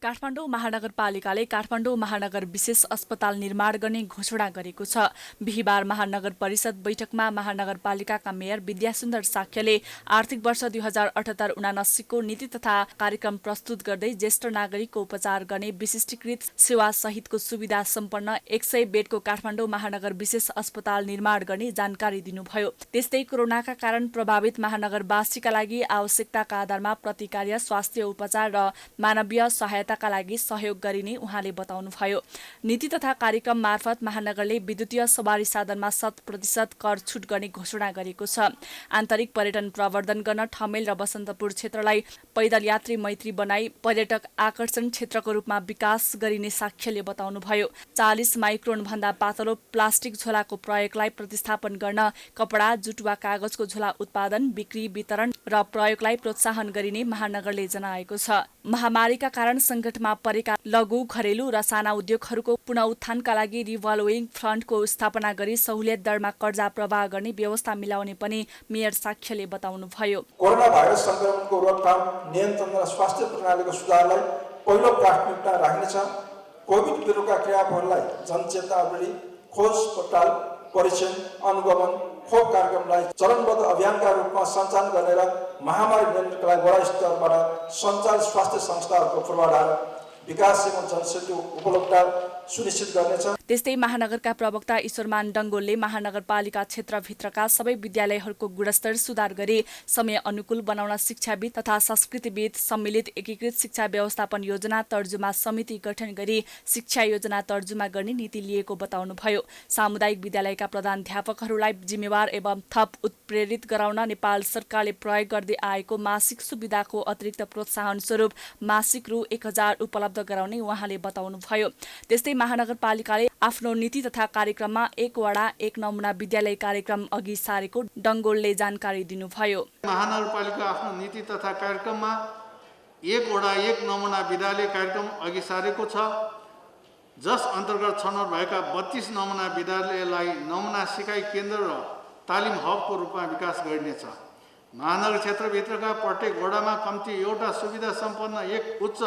काठमाडौँ महानगरपालिकाले काठमाडौँ महानगर विशेष अस्पताल निर्माण गर्ने घोषणा गरेको छ। बिहिबार महानगर परिषद बैठकमा महानगरपालिकाका मेयर विद्यासुन्दर साक्यले आर्थिक वर्ष 2078-79 को नीति तथा कार्यक्रम प्रस्तुत गर्दै ज्येष्ठ नागरिकको उपचार गर्ने विशिष्टीकृत सेवा सहितको सुविधा सम्पन्न 100 बेडको काठमाडौँ महानगर विशेष अस्पताल निर्माण गर्ने जानकारी दिनुभयो। त्यस्तै कोरोनाका कारण प्रभावित महानगरवासीका लागि आवश्यकताका आधारमा प्रतिकार्य स्वास्थ्य उपचार र मानवीय सहायताका लागि सहयोग गरिने उहाँले बताउनुभयो। नीति तथा कार्यक्रम मार्फत महानगरले विद्युतीय सवारी साधनमा 100% कर छुट गर्ने घोषणा गरेको छ। आन्तरिक पर्यटन प्रवर्धन गर्न ठमेल र बसन्तपुर क्षेत्रलाई पैदल यात्री मैत्री बनाई पर्यटक आकर्षण क्षेत्रको रूपमा विकास गरिने साक्यले बताउनुभयो। 40 माइक्रोन भन्दा पातलो प्लास्टिक झोलाको प्रयोगलाई प्रतिस्थापन गर्न कपडा, जुट वा कागजको झोला उत्पादन, बिक्री, वितरण र प्रयोगलाई प्रोत्साहन गरिने महानगरले जनाएको छ। महामारीका कारण सङ्कटमा परेका लघु, घरेलु र साना उद्योगहरूको पुनरुत्थानका लागि रिभल्विङ फन्डको स्थापना गरी सहुलियत दरमा कर्जा प्रवाह गर्ने व्यवस्था मिलाउने पनि मेयर साक्यले बताउनुभयो। कोरोना भाइरस संक्रमणको रोकथाम, नियन्त्रण र स्वास्थ्य प्रणालीको सुधारलाई पहिलो प्राथमिकता राख्नेछ। कोभिड विरुद्धका क्रियाहरूलाई जनचेतना अभियान, खोज पोर्टल, परीक्षण, अनुगमन, खोप कार्यक्रमलाई चरणबद्ध अभियानका रूपमा सञ्चालन गरेर महामारी नियन्त्रणका लागि वडा स्तरबाट सञ्चालित स्वास्थ्य संस्थाहरूको पूर्वाधार विकास एवं जनशक्ति उपलब्धता सुनिश्चित गर्नेछ। त्यस्तै महानगरका प्रवक्ता ईश्वरमान डङ्गोलले महानगरपालिका क्षेत्रभित्रका सबै विद्यालयहरूको गुणस्तर सुधार गरी समय अनुकूल बनाउन शिक्षाविद तथा संस्कृतिविद सम्मिलित एकीकृत शिक्षा व्यवस्थापन योजना तर्जुमा समिति गठन गरी शिक्षा योजना तर्जुमा गर्ने नीति लिएको बताउनुभयो। सामुदायिक विद्यालयका प्रधानाध्यापकहरूलाई जिम्मेवार एवं थप उत्प्रेरित गराउन नेपाल सरकारले प्रयोग गर्दै आएको मासिक सुविधाको अतिरिक्त प्रोत्साहन स्वरूप मासिक रु 1000 उपलब्ध गराउने उहाँले बताउनुभयो। त्यस्तै महानगरपालिकाले आफ्नो नीति तथा कार्यक्रममा 1 वडा 1 नमुना विद्यालय कार्यक्रम अघि सारेको डङ्गोलले जानकारी दिनुभयो। महानगरपालिका आफ्नो नीति तथा कार्यक्रममा 1 वडा 1 नमुना विद्यालय कार्यक्रम अघि सारेको छ, जस अन्तर्गत छनौट भएका 32 नमुना विद्यालयलाई नमुना सिकाइ केन्द्र र तालिम हबको रूपमा विकास गरिनेछ। महानगर क्षेत्रभित्रका प्रत्येक वडामा कम्ती एउटा सुविधा सम्पन्न एक उच्च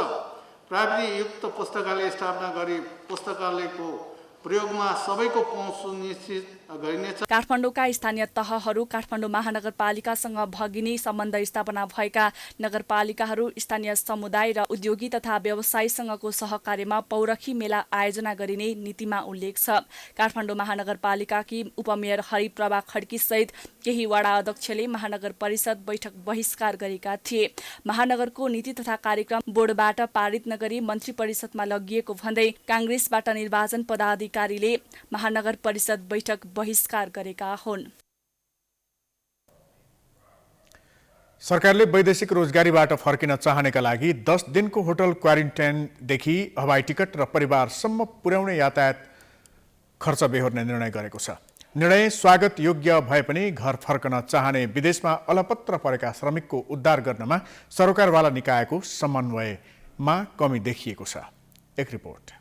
प्राविधिकयुक्त पुस्तकालय स्थापना गरी पुस्तकालयको प्रयोगमा सबैको पहुँच सुनिश्चित गरिनेछ। काठमाडौँका स्थानीय तहहरू काठमाडौँ महानगरपालिकासँग भगिनी सम्बन्ध स्थापना भएका नगरपालिकाहरू स्थानीय समुदाय र उद्योगी तथा व्यवसायीसँगको सहकार्यमा पौरखी मेला आयोजना गरिने नीतिमा उल्लेख छ। काठमाडौँ महानगरपालिकाकी उपमेयर हरिप्रभा खड्की सहित केही वडा अध्यक्षले महानगर परिषद बैठक बहिष्कार गरेका थिए। महानगरको नीति तथा कार्यक्रम बोर्डबाट पारित नगरी मन्त्री परिषदमा लगिएको भन्दै काङ्ग्रेसबाट निर्वाचन पदाधिकारीले महानगर परिषद बैठक बहिष्कार गरेका हुन्। सरकारले वैदेशिक रोजगारीबाट फर्किन चाहनेका लागि 10 दिनको होटल क्वारेन्टाइनदेखि हवाई टिकट र परिवारसम्म पुर्याउने यातायात खर्च बेहोर्ने निर्णय गरेको छ। निर्णय स्वागत योग्य भए पनि घर फर्कन चाहने विदेशमा अलपत्र परेका श्रमिकको उद्धार गर्नमा सरकारवाला निकायको समन्वयमा कमी देखिएको छ। एक रिपोर्ट।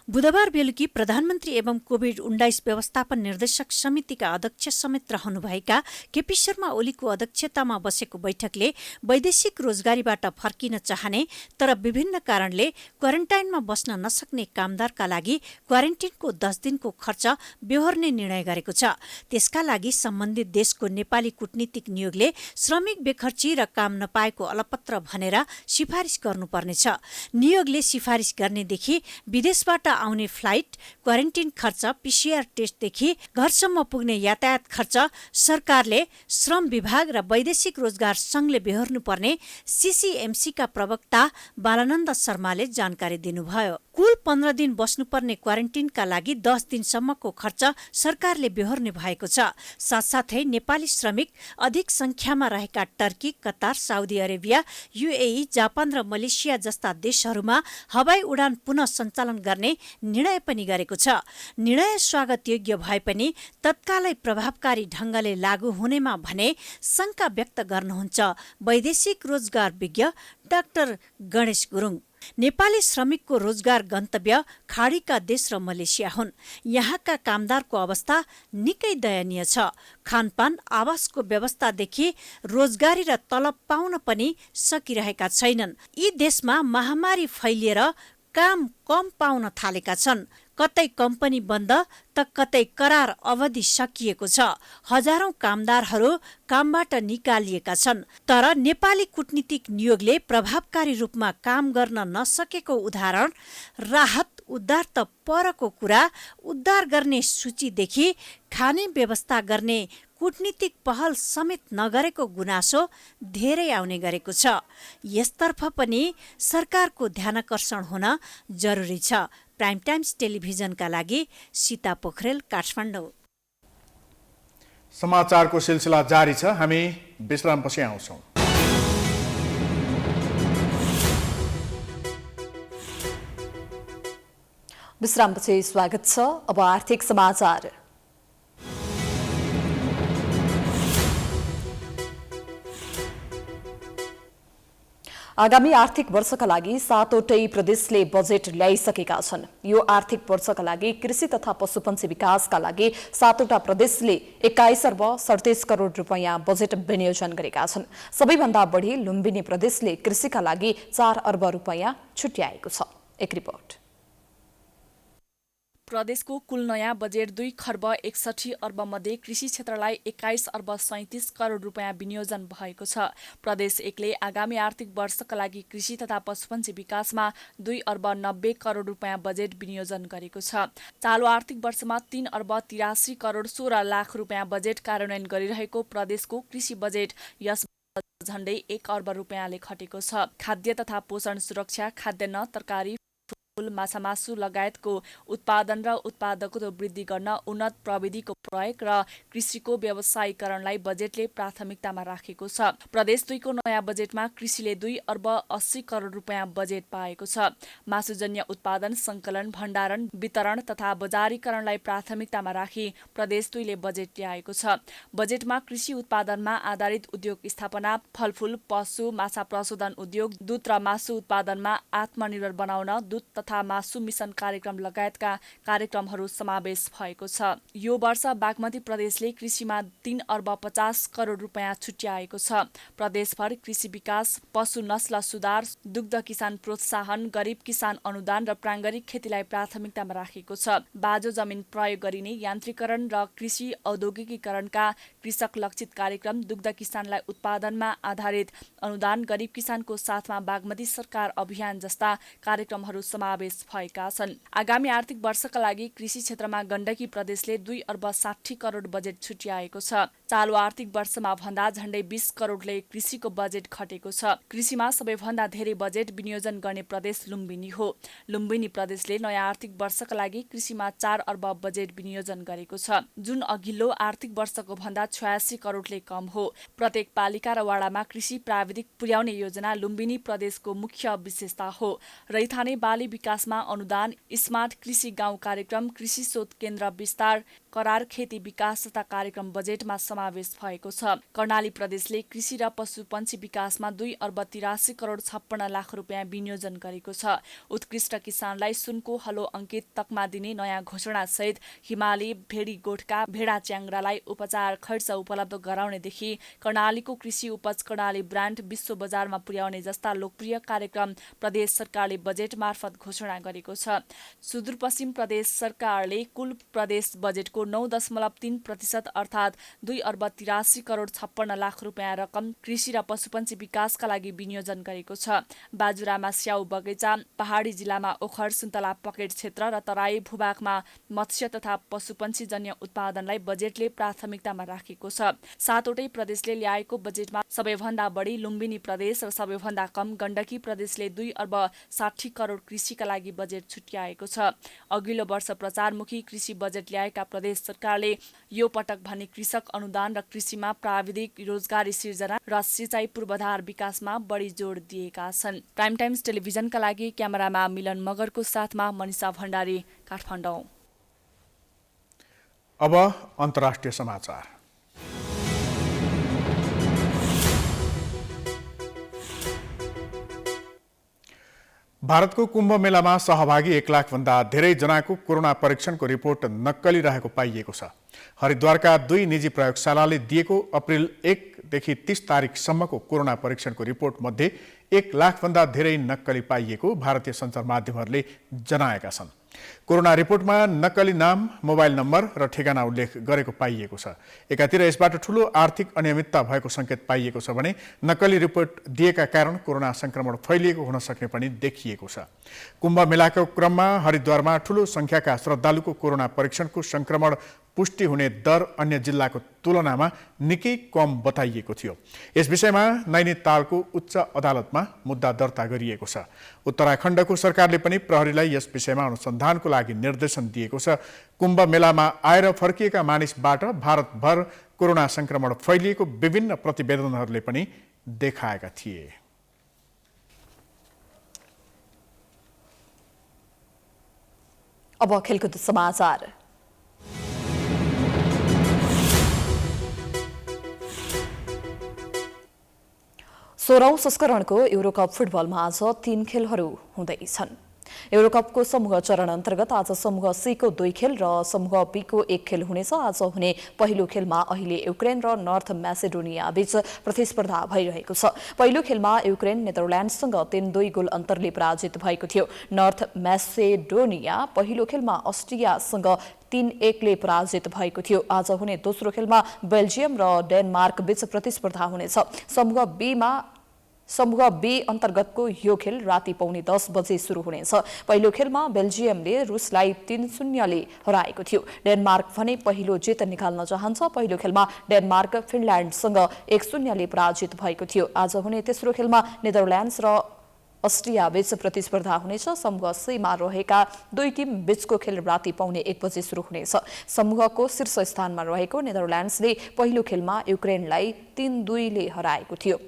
बुधबार बेलुकी प्रधानमन्त्री एवं कोभिड-19 व्यवस्थापन निर्देशक समितिका अध्यक्ष समेत रहनुभएका केपी शर्मा ओलीको अध्यक्षतामा बसेको बैठकले वैदेशिक रोजगारीबाट फर्किन चाहने तर विभिन्न कारणले क्वारेन्टाइनमा बस्न नसक्ने कामदारका लागि क्वारेन्टिनको 10 दिनको खर्च बेहोर्ने निर्णय गरेको छ। त्यसका लागि सम्बन्धित देशको नेपाली कूटनीतिक नियोगले श्रमिक बेखर्ची र काम नपाएको अलपत्र भनेर सिफारिस गर्नुपर्नेछ। नियोगले सिफारिस गर्नेदेखि विदेशबाट आउने फ्लाइट, क्वारेन्टिन खर्च, पीसीआर टेस्टदेखि घरसम्म पुग्ने यातायात खर्च सरकारले श्रम विभाग र वैदेशिक रोजगार संघले बेहोर्नुपर्ने सीसीएमसीका प्रवक्ता बालानन्द शर्माले जानकारी दिनुभयो। कुल 15 दिन बस्नुपर्ने क्वारेन्टिनका लागि 10 दिनसम्मको खर्च सरकारले बेहोर्ने भएको छ। साथसाथै नेपाली श्रमिक अधिक संख्यामा रहेका Turkey, Qatar, Saudi Arabia, UAE, Japan र मलेसिया जस्ता देशहरूमा हवाई उडान पुनः सञ्चालन गर्ने निर्णय पनि गरेको छ। निर्णय स्वागत योग्य भए पनि तत्कालै प्रभावकारी ढंगले लागू हुनेमा भने शंका व्यक्त गर्नुहुन्छ वैदेशिक रोजगार विज्ञ डाक्टर गणेश गुरुङ। नेपाली श्रमिकको रोजगार गन्तव्य खाडीका देश र मलेसिया हुन्। यहाँका कामदारको अवस्था निकै दयनीय छ। खानपान, आवासको व्यवस्थादेखि रोजगारी र तलब पाउन पनि सकिरहेका छैनन्। यी देशमा महामारी फैलिएर काम कम पाउन थालेका छन्। कतै कम्पनी बन्द त कतै करार अवधि सकिएको छ। हजारौं कामदारहरू कामबाट निकालिएका छन्। तर नेपाली कूटनीतिक नियोगले प्रभावकारी रूपमा काम गर्न नसकेको उदाहरण राहत उद्धार त परको कुरा, उद्धार गर्ने सूचीदेखि खाने व्यवस्था गर्ने कूटनीतिक पहल समेत नगरेको गुनासो धेरै आउने गरेको छ। यसतर्फ पनि सरकारको ध्यानाकर्षण हुन जरुरी छ। प्राइम टाइम्स टेलिभिजनका लागि सीता पोखरेल, काठमाडौँ। समाचारको सिलसिला जारी छ। हामी विश्रामपछि आउँछौँ। विश्रामपछि स्वागत छ। अब आर्थिक समाचार। आगामी आर्थिक वर्षका लागि 7वटै प्रदेशले बजेट ल्याइसकेका छन्। यो आर्थिक वर्षका लागि कृषि तथा पशुपन्छी विकासका लागि 7वटा प्रदेशले 21 अर्ब 37 करोड रुपैयाँ बजेट विनियोजन गरेका छन्। सबैभन्दा बढी लुम्बिनी प्रदेशले कृषिका लागि 4 अर्ब रुपैयाँ छुट्याएको छ। एक रिपोर्ट। प्रदेशको कुल नयाँ बजेट 2 खर्ब 61 अर्ब मध्ये कृषि क्षेत्रलाई 21 अर्ब 37 करोड रुपैयाँ विनियोजन भएको छ। प्रदेश एकले आगामी आर्थिक वर्षका लागि कृषि तथा पशुपन्छी विकासमा 2 अर्ब 90 करोड रुपैयाँ बजेट विनियोजन गरेको छ। चालु आर्थिक वर्षमा 3 अर्ब 83 करोड 16 लाख रुपैयाँ बजेट कार्यान्वयन गरिरहेको प्रदेशको कृषि बजेट यस झण्डै 1 अर्ब रुपैयाँले घटेको छ। खाद्य तथा पोषण सुरक्षा, खाद्यान्न, तरकारी, माछा मासु लगायतको उत्पादन र उत्पादकत्व वृद्धि गर्न उन्नत प्रविधिको प्रयोग र कृषिको व्यवसायीकरणलाई बजेटले प्राथमिकतामा राखेको छ। प्रदेश 2 को नयाँ बजेटमा कृषिले 2 अर्ब 80 करोड रुपैयाँ बजेट पाएको छ। मासुजन्य उत्पादन, संकलन, भण्डारण, वितरण तथा बजारीकरणलाई प्राथमिकतामा राखी प्रदेश 2 ले बजेट ल्याएको छ। बजेटमा कृषि उत्पादनमा आधारित उद्योग स्थापना, फलफूल, पशु, माछा प्रशोधन उद्योग, दूध र मासु उत्पादनमा आत्मनिर्भर बनाउन दूध तथा मासु मिशन कार्यक्रम लगायतका कार्यक्रमहरू समावेश भएको छ। यो वर्ष बागमती प्रदेशले कृषिमा 3 अर्ब 50 करोड रुपैयाँ छुट्याएको छ। प्रदेशभर कृषि विकास, पशु नस्ल सुधार, दुग्ध किसान प्रोत्साहन, गरिब किसान अनुदान र प्राङ्गारिक खेतीलाई प्राथमिकतामा राखेको छ। बाँझो जमिन प्रयोग गरिने यान्त्रिकरण र कृषि औद्योगिकीकरणका कृषक लक्षित कार्यक्रम, दुग्ध किसानलाई उत्पादनमा आधारित अनुदान, गरिब किसानको साथमा बागमती सरकार अभियान जस्ता कार्यक्रमहरू समावेश भएका छन्। आगामी आर्थिक वर्षका लागि कृषि क्षेत्रमा गण्डकी प्रदेशले 2 अर्ब 60 करोड बजेट छुट्याएको छ। चालु आर्थिक वर्षमा भन्दा झण्डै 20 करोडले कृषिको बजेट घटेको छ। कृषिमा सबैभन्दा धेरै बजेट विनियोजन गर्ने प्रदेश लुम्बिनी हो। लुम्बिनी प्रदेशले नयाँ आर्थिक वर्षका लागि कृषिमा 4 अर्ब बजेट विनियोजन गरेको छ, जुन अघिल्लो आर्थिक वर्षको भन्दा 86 करोडले कम हो। प्रत्येक पालिका र वाडामा कृषि प्राविधिक पुर्याउने योजना लुम्बिनी प्रदेशको मुख्य विशेषता हो। रैथाने बाली विकासमा अनुदान, स्मार्ट कृषि गाउँ कार्यक्रम, कृषि शोध केन्द्र विस्तार, करार खेती विकास तथा कार्यक्रम बजेटमा समावेश भएको छ। कर्णाली प्रदेशले कृषि र पशुपन्छी विकासमा 2 अर्ब 83 करोड 56 लाख रुपैयाँ विनियोजन गरेको छ। उत्कृष्ट किसानलाई सुनको हलो अङ्कित तकमा दिने नयाँ घोषणा सहित हिमाली भेडी गोठका भेडा च्याङ्रालाई उपचार खर्च उपलब्ध गराउनेदेखि कर्णालीको कृषि उपज कर्णाली ब्रान्ड विश्व बजारमा पुर्याउने जस्ता लोकप्रिय कार्यक्रम प्रदेश सरकारले बजेट मार्फत घोषणा गरेको छ। सुदूरपश्चिम प्रदेश सरकारले कुल प्रदेश बजेटको 9.3% अर्थात् 2 अर्ब 83 करोड 56 लाख रुपैयाँ रकम कृषि र पशुपन्छी विकासका लागि विनियोजन गरेको छ। बाजुरामा स्याउ बगैँचा, पहाडी जिल्लामा ओखर सुन्तला पकेट क्षेत्र र तराई भूभागमा मत्स्य तथा पशुपन्छी जन्य उत्पादनलाई बजेटले प्राथमिकतामा राखेको छ। 7वटै प्रदेशले ल्याएको बजेटमा सबैभन्दा बढी लुम्बिनी प्रदेश र सबैभन्दा कम गण्डकी प्रदेशले 2 अर्ब 60 करोड कृषिका लागि बजेट छुट्याएको छ। अघिल्लो वर्ष प्रचारमुखी कृषि बजेट ल्याएका प्रदेश सरकारले यो पटक भने कृषक अनुदान र कृषिमा प्राविधिक रोजगारी सिर्जना र सिँचाइ पूर्वाधार विकासमा बढी जोड दिएका छन्। प्राइम टाइम्स टेलिभिजनका लागि क्यामेरामा मिलन मगरको साथमा मनिषा भण्डारी, काठमाडौँ। अब अन्तर्राष्ट्रिय समाचार। भारतको कुम्भ मेलामा सहभागी 1 लाखभन्दा धेरै जनाको कोरोना परीक्षणको रिपोर्ट नक्कली रहेको पाइएको छ। हरिद्वारका 2 निजी प्रयोगशालाले दिएको अप्रिल 1 देखि 30 तारिकसम्मको कोरोना परीक्षणको रिपोर्ट मध्ये 1 लाखभन्दा धेरै नक्कली पाइएको भारतीय सञ्चार माध्यमहरूले जनाएका छन्। कोरोना रिपोर्टमा नक्कली नाम, मोबाइल नम्बर र ठेगाना उल्लेख गरेको पाइएको छ। एकातिर यसबाट ठूलो आर्थिक अनियमितता भएको सङ्केत पाइएको छ भने नक्कली रिपोर्ट दिएका कारण कोरोना संक्रमण फैलिएको हुन सक्ने पनि देखिएको छ। कुम्भ मेलाको क्रममा हरिद्वारमा ठूलो संख्याका श्रद्धालुको कोरोना परीक्षणको संक्रमण पुष्टि हुने दर अन्य जिल्लाको तुलनामा निकै कम बताइएको थियो। यस विषयमा नैनीतालको उच्च अदालतमा मुद्दा दर्ता गरिएको छ। उत्तराखण्डको सरकारले पनि प्रहरीलाई यस विषयमा अनुसन्धानको लागि निर्देशन दिएको छ। कुम्भ मेलामा आएर फर्किएका मानिसबाट भारतभर कोरोना संक्रमण फैलिएको विभिन्न प्रतिवेदनहरूले पनि देखाएका थिए। अब खेलकुद समाचार। 16औं संस्करणको युरोकप फुटबलमा आज 3 खेलहरू हुँदैछन्। युरोकपको समूह चरण अन्तर्गत आज समूह सी को 2 खेल र समूह बी को 1 खेल हुनेछ। आज हुने पहिलो खेलमा अहिले युक्रेन र नर्थ म्यासेडोनिया बीच प्रतिस्पर्धा भइरहेको छ। पहिलो खेलमा युक्रेन नेदरल्यान्ड्ससँग 3-2 गोल अन्तरले पराजित भएको थियो। नर्थ म्यासेडोनिया पहिलो खेलमा अस्ट्रियासँग 3-1 ले पराजित भएको थियो। आज हुने दोस्रो खेलमा बेल्जियम र डेनमार्क बीच प्रतिस्पर्धा हुनेछ। समूह बी अन्तर्गतको यो खेल राति 9:15 बजे सुरु हुनेछ। पहिलो खेलमा बेल्जियमले रुसलाई 3-0 ले हराएको थियो। डेनमार्क भने पहिलो जित निकाल्न चाहन्छ। पहिलो खेलमा डेनमार्क फिनल्यान्डसँग 1-0 ले पराजित भएको थियो। आज हुने तेस्रो खेलमा नेदरल्यान्ड्स र अस्ट्रिया बीच प्रतिस्पर्धा हुनेछ। समूह सीमा रहेका 2 टिम बीचको खेल राति 1:15 बजे सुरु हुनेछ। समूहको शीर्ष स्थानमा रहेको नेदरल्यान्ड्सले पहिलो खेलमा युक्रेनलाई 3-2 ले हराएको थियो।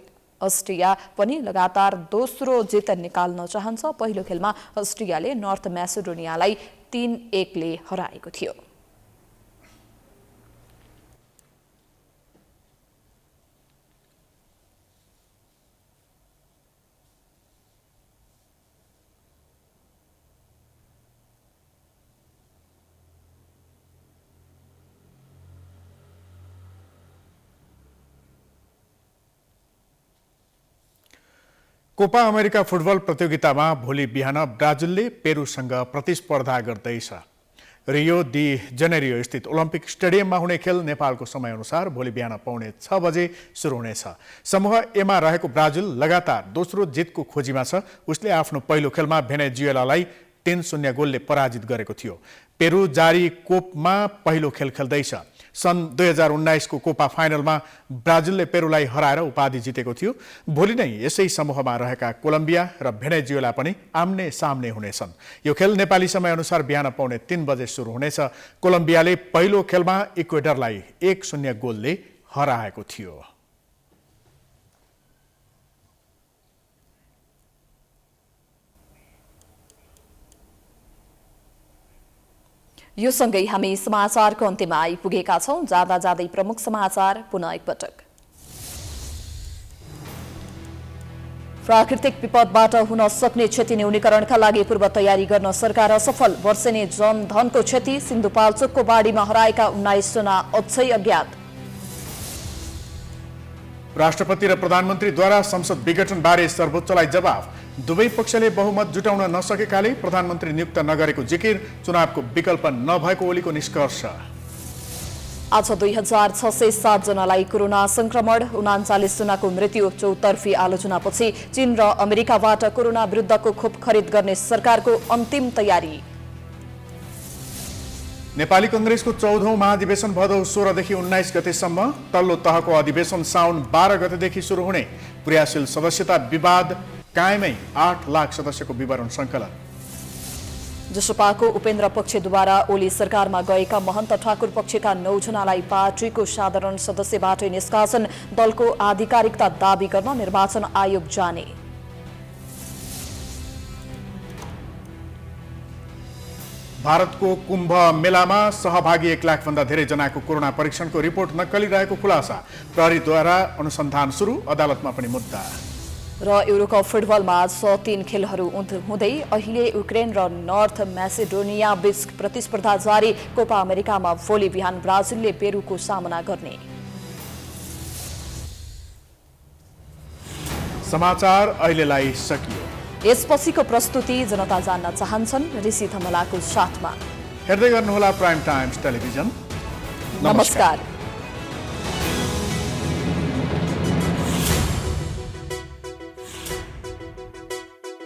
अस्ट्रिया पनि लगातार दोस्रो जित निकाल्न चाहन्छ। पहिलो खेलमा अस्ट्रियाले नर्थ म्यासेडोनियालाई 3-1 ले हराएको थियो। कोपा अमेरिका फुटबल प्रतियोगितामा भोलि बिहान ब्राजिलले पेरुसँग प्रतिस्पर्धा गर्दैछ। रियो डी जेनेरियो स्थित ओलम्पिक स्टेडियममा हुने खेल नेपालको समयअनुसार भोलि बिहान 6:45 बजे सुरु हुनेछ। समूह एमा रहेको ब्राजिल लगातार दोस्रो जितको खोजीमा छ। उसले आफ्नो पहिलो खेलमा भेनेजुएलालाई 3-0 गोलले पराजित गरेको थियो। पेरु जारी कोपमा पहिलो खेल खेल्दैछ। सन् 2019 को कोपा फाइनलमा ब्राजिलले पेरुलाई हराएर उपाधि जितेको थियो। भोलि नै यसै समूहमा रहेका कोलम्बिया र भेनेजुएला पनि आम्ने सामने हुनेछन्। यो खेल नेपाली समयअनुसार बिहान 2:45 बजे सुरु हुनेछ। कोलम्बियाले पहिलो खेलमा इक्वेडरलाई 1-0 गोलले हराएको थियो। यो सँगै हामी समाचारको अन्त्यमा आइपुगेका छौं। जाँदा जाँदै प्रमुख समाचार पुनः एकपटक। प्राकृतिक विपदबाट हुन सक्ने क्षति न्यूनीकरणका लागि पूर्व तयारी गर्न सरकार असफल। वर्षेनी जनधनको क्षति। सिन्धुपाल्चोकको बाढीमा हराएका 19 जना अझै अज्ञात। राष्ट्रपति र प्रधानमन्त्रीद्वारा संसद विघटनबारे सर्वोच्चलाई जवाफ। दुवै पक्षले बहुमत जुटाउन नसकेकाले प्रधानमन्त्री नियुक्त नगरेको जिकिर। चुनावको विकल्प नभएको ओलीको निष्कर्ष। आज 2607 जनालाई कोरोना संक्रमण। 39 जनाको मृत्यु। चौतर्फी आलोचनापछि चीन र अमेरिकाबाट कोरोना विरुद्धको खोप खरिद गर्ने सरकारको अन्तिम तयारी। नेपाली कंग्रेसको 14औं महाधिवेशन भदौ 16 देखि 19 गतेसम्म। तल्लो तहको अधिवेशन साउन 12 गतेदेखि सुरु हुने। क्रियाशील सदस्यता विवाद कायमै। 8 लाख सदस्यको विवरण संकलन। जसपाको उपेन्द्र पक्षद्वारा ओली सरकारमा गएका महन्त ठाकुर पक्षका 9 जनालाई पार्टीको साधारण सदस्यबाटै निष्कासन। दलको आधिकारिकता दाबी गर्न निर्वाचन आयोग जाने। भारतको कुम्भ मेलामा सहभागी 1 लाखभन्दा धेरै जनाको कोरोना परीक्षणको रिपोर्ट नक्कली रहेको खुलासा। प्रहरीद्वारा अनुसन्धान सुरु। अदालतमा पनि मुद्दा। र युरोकप फुटबलमा आज 3 खेलहरू हुँदै अहिले युक्रेन र नर्थ म्यासेडोनिया बीच प्रतिस्पर्धा जारी। कोपा अमेरिकामा भोलि बिहान ब्राजिलले पेरुको सामना गर्ने। समाचार अहिलेलाई सकियो। यसपछिको प्रस्तुति जनता जान्न चाहन्छन् ऋषि धमलाको साथमा। हेर्दै गर्नुहोला प्राइम टाइम्स टेलिभिजन। नमस्कार।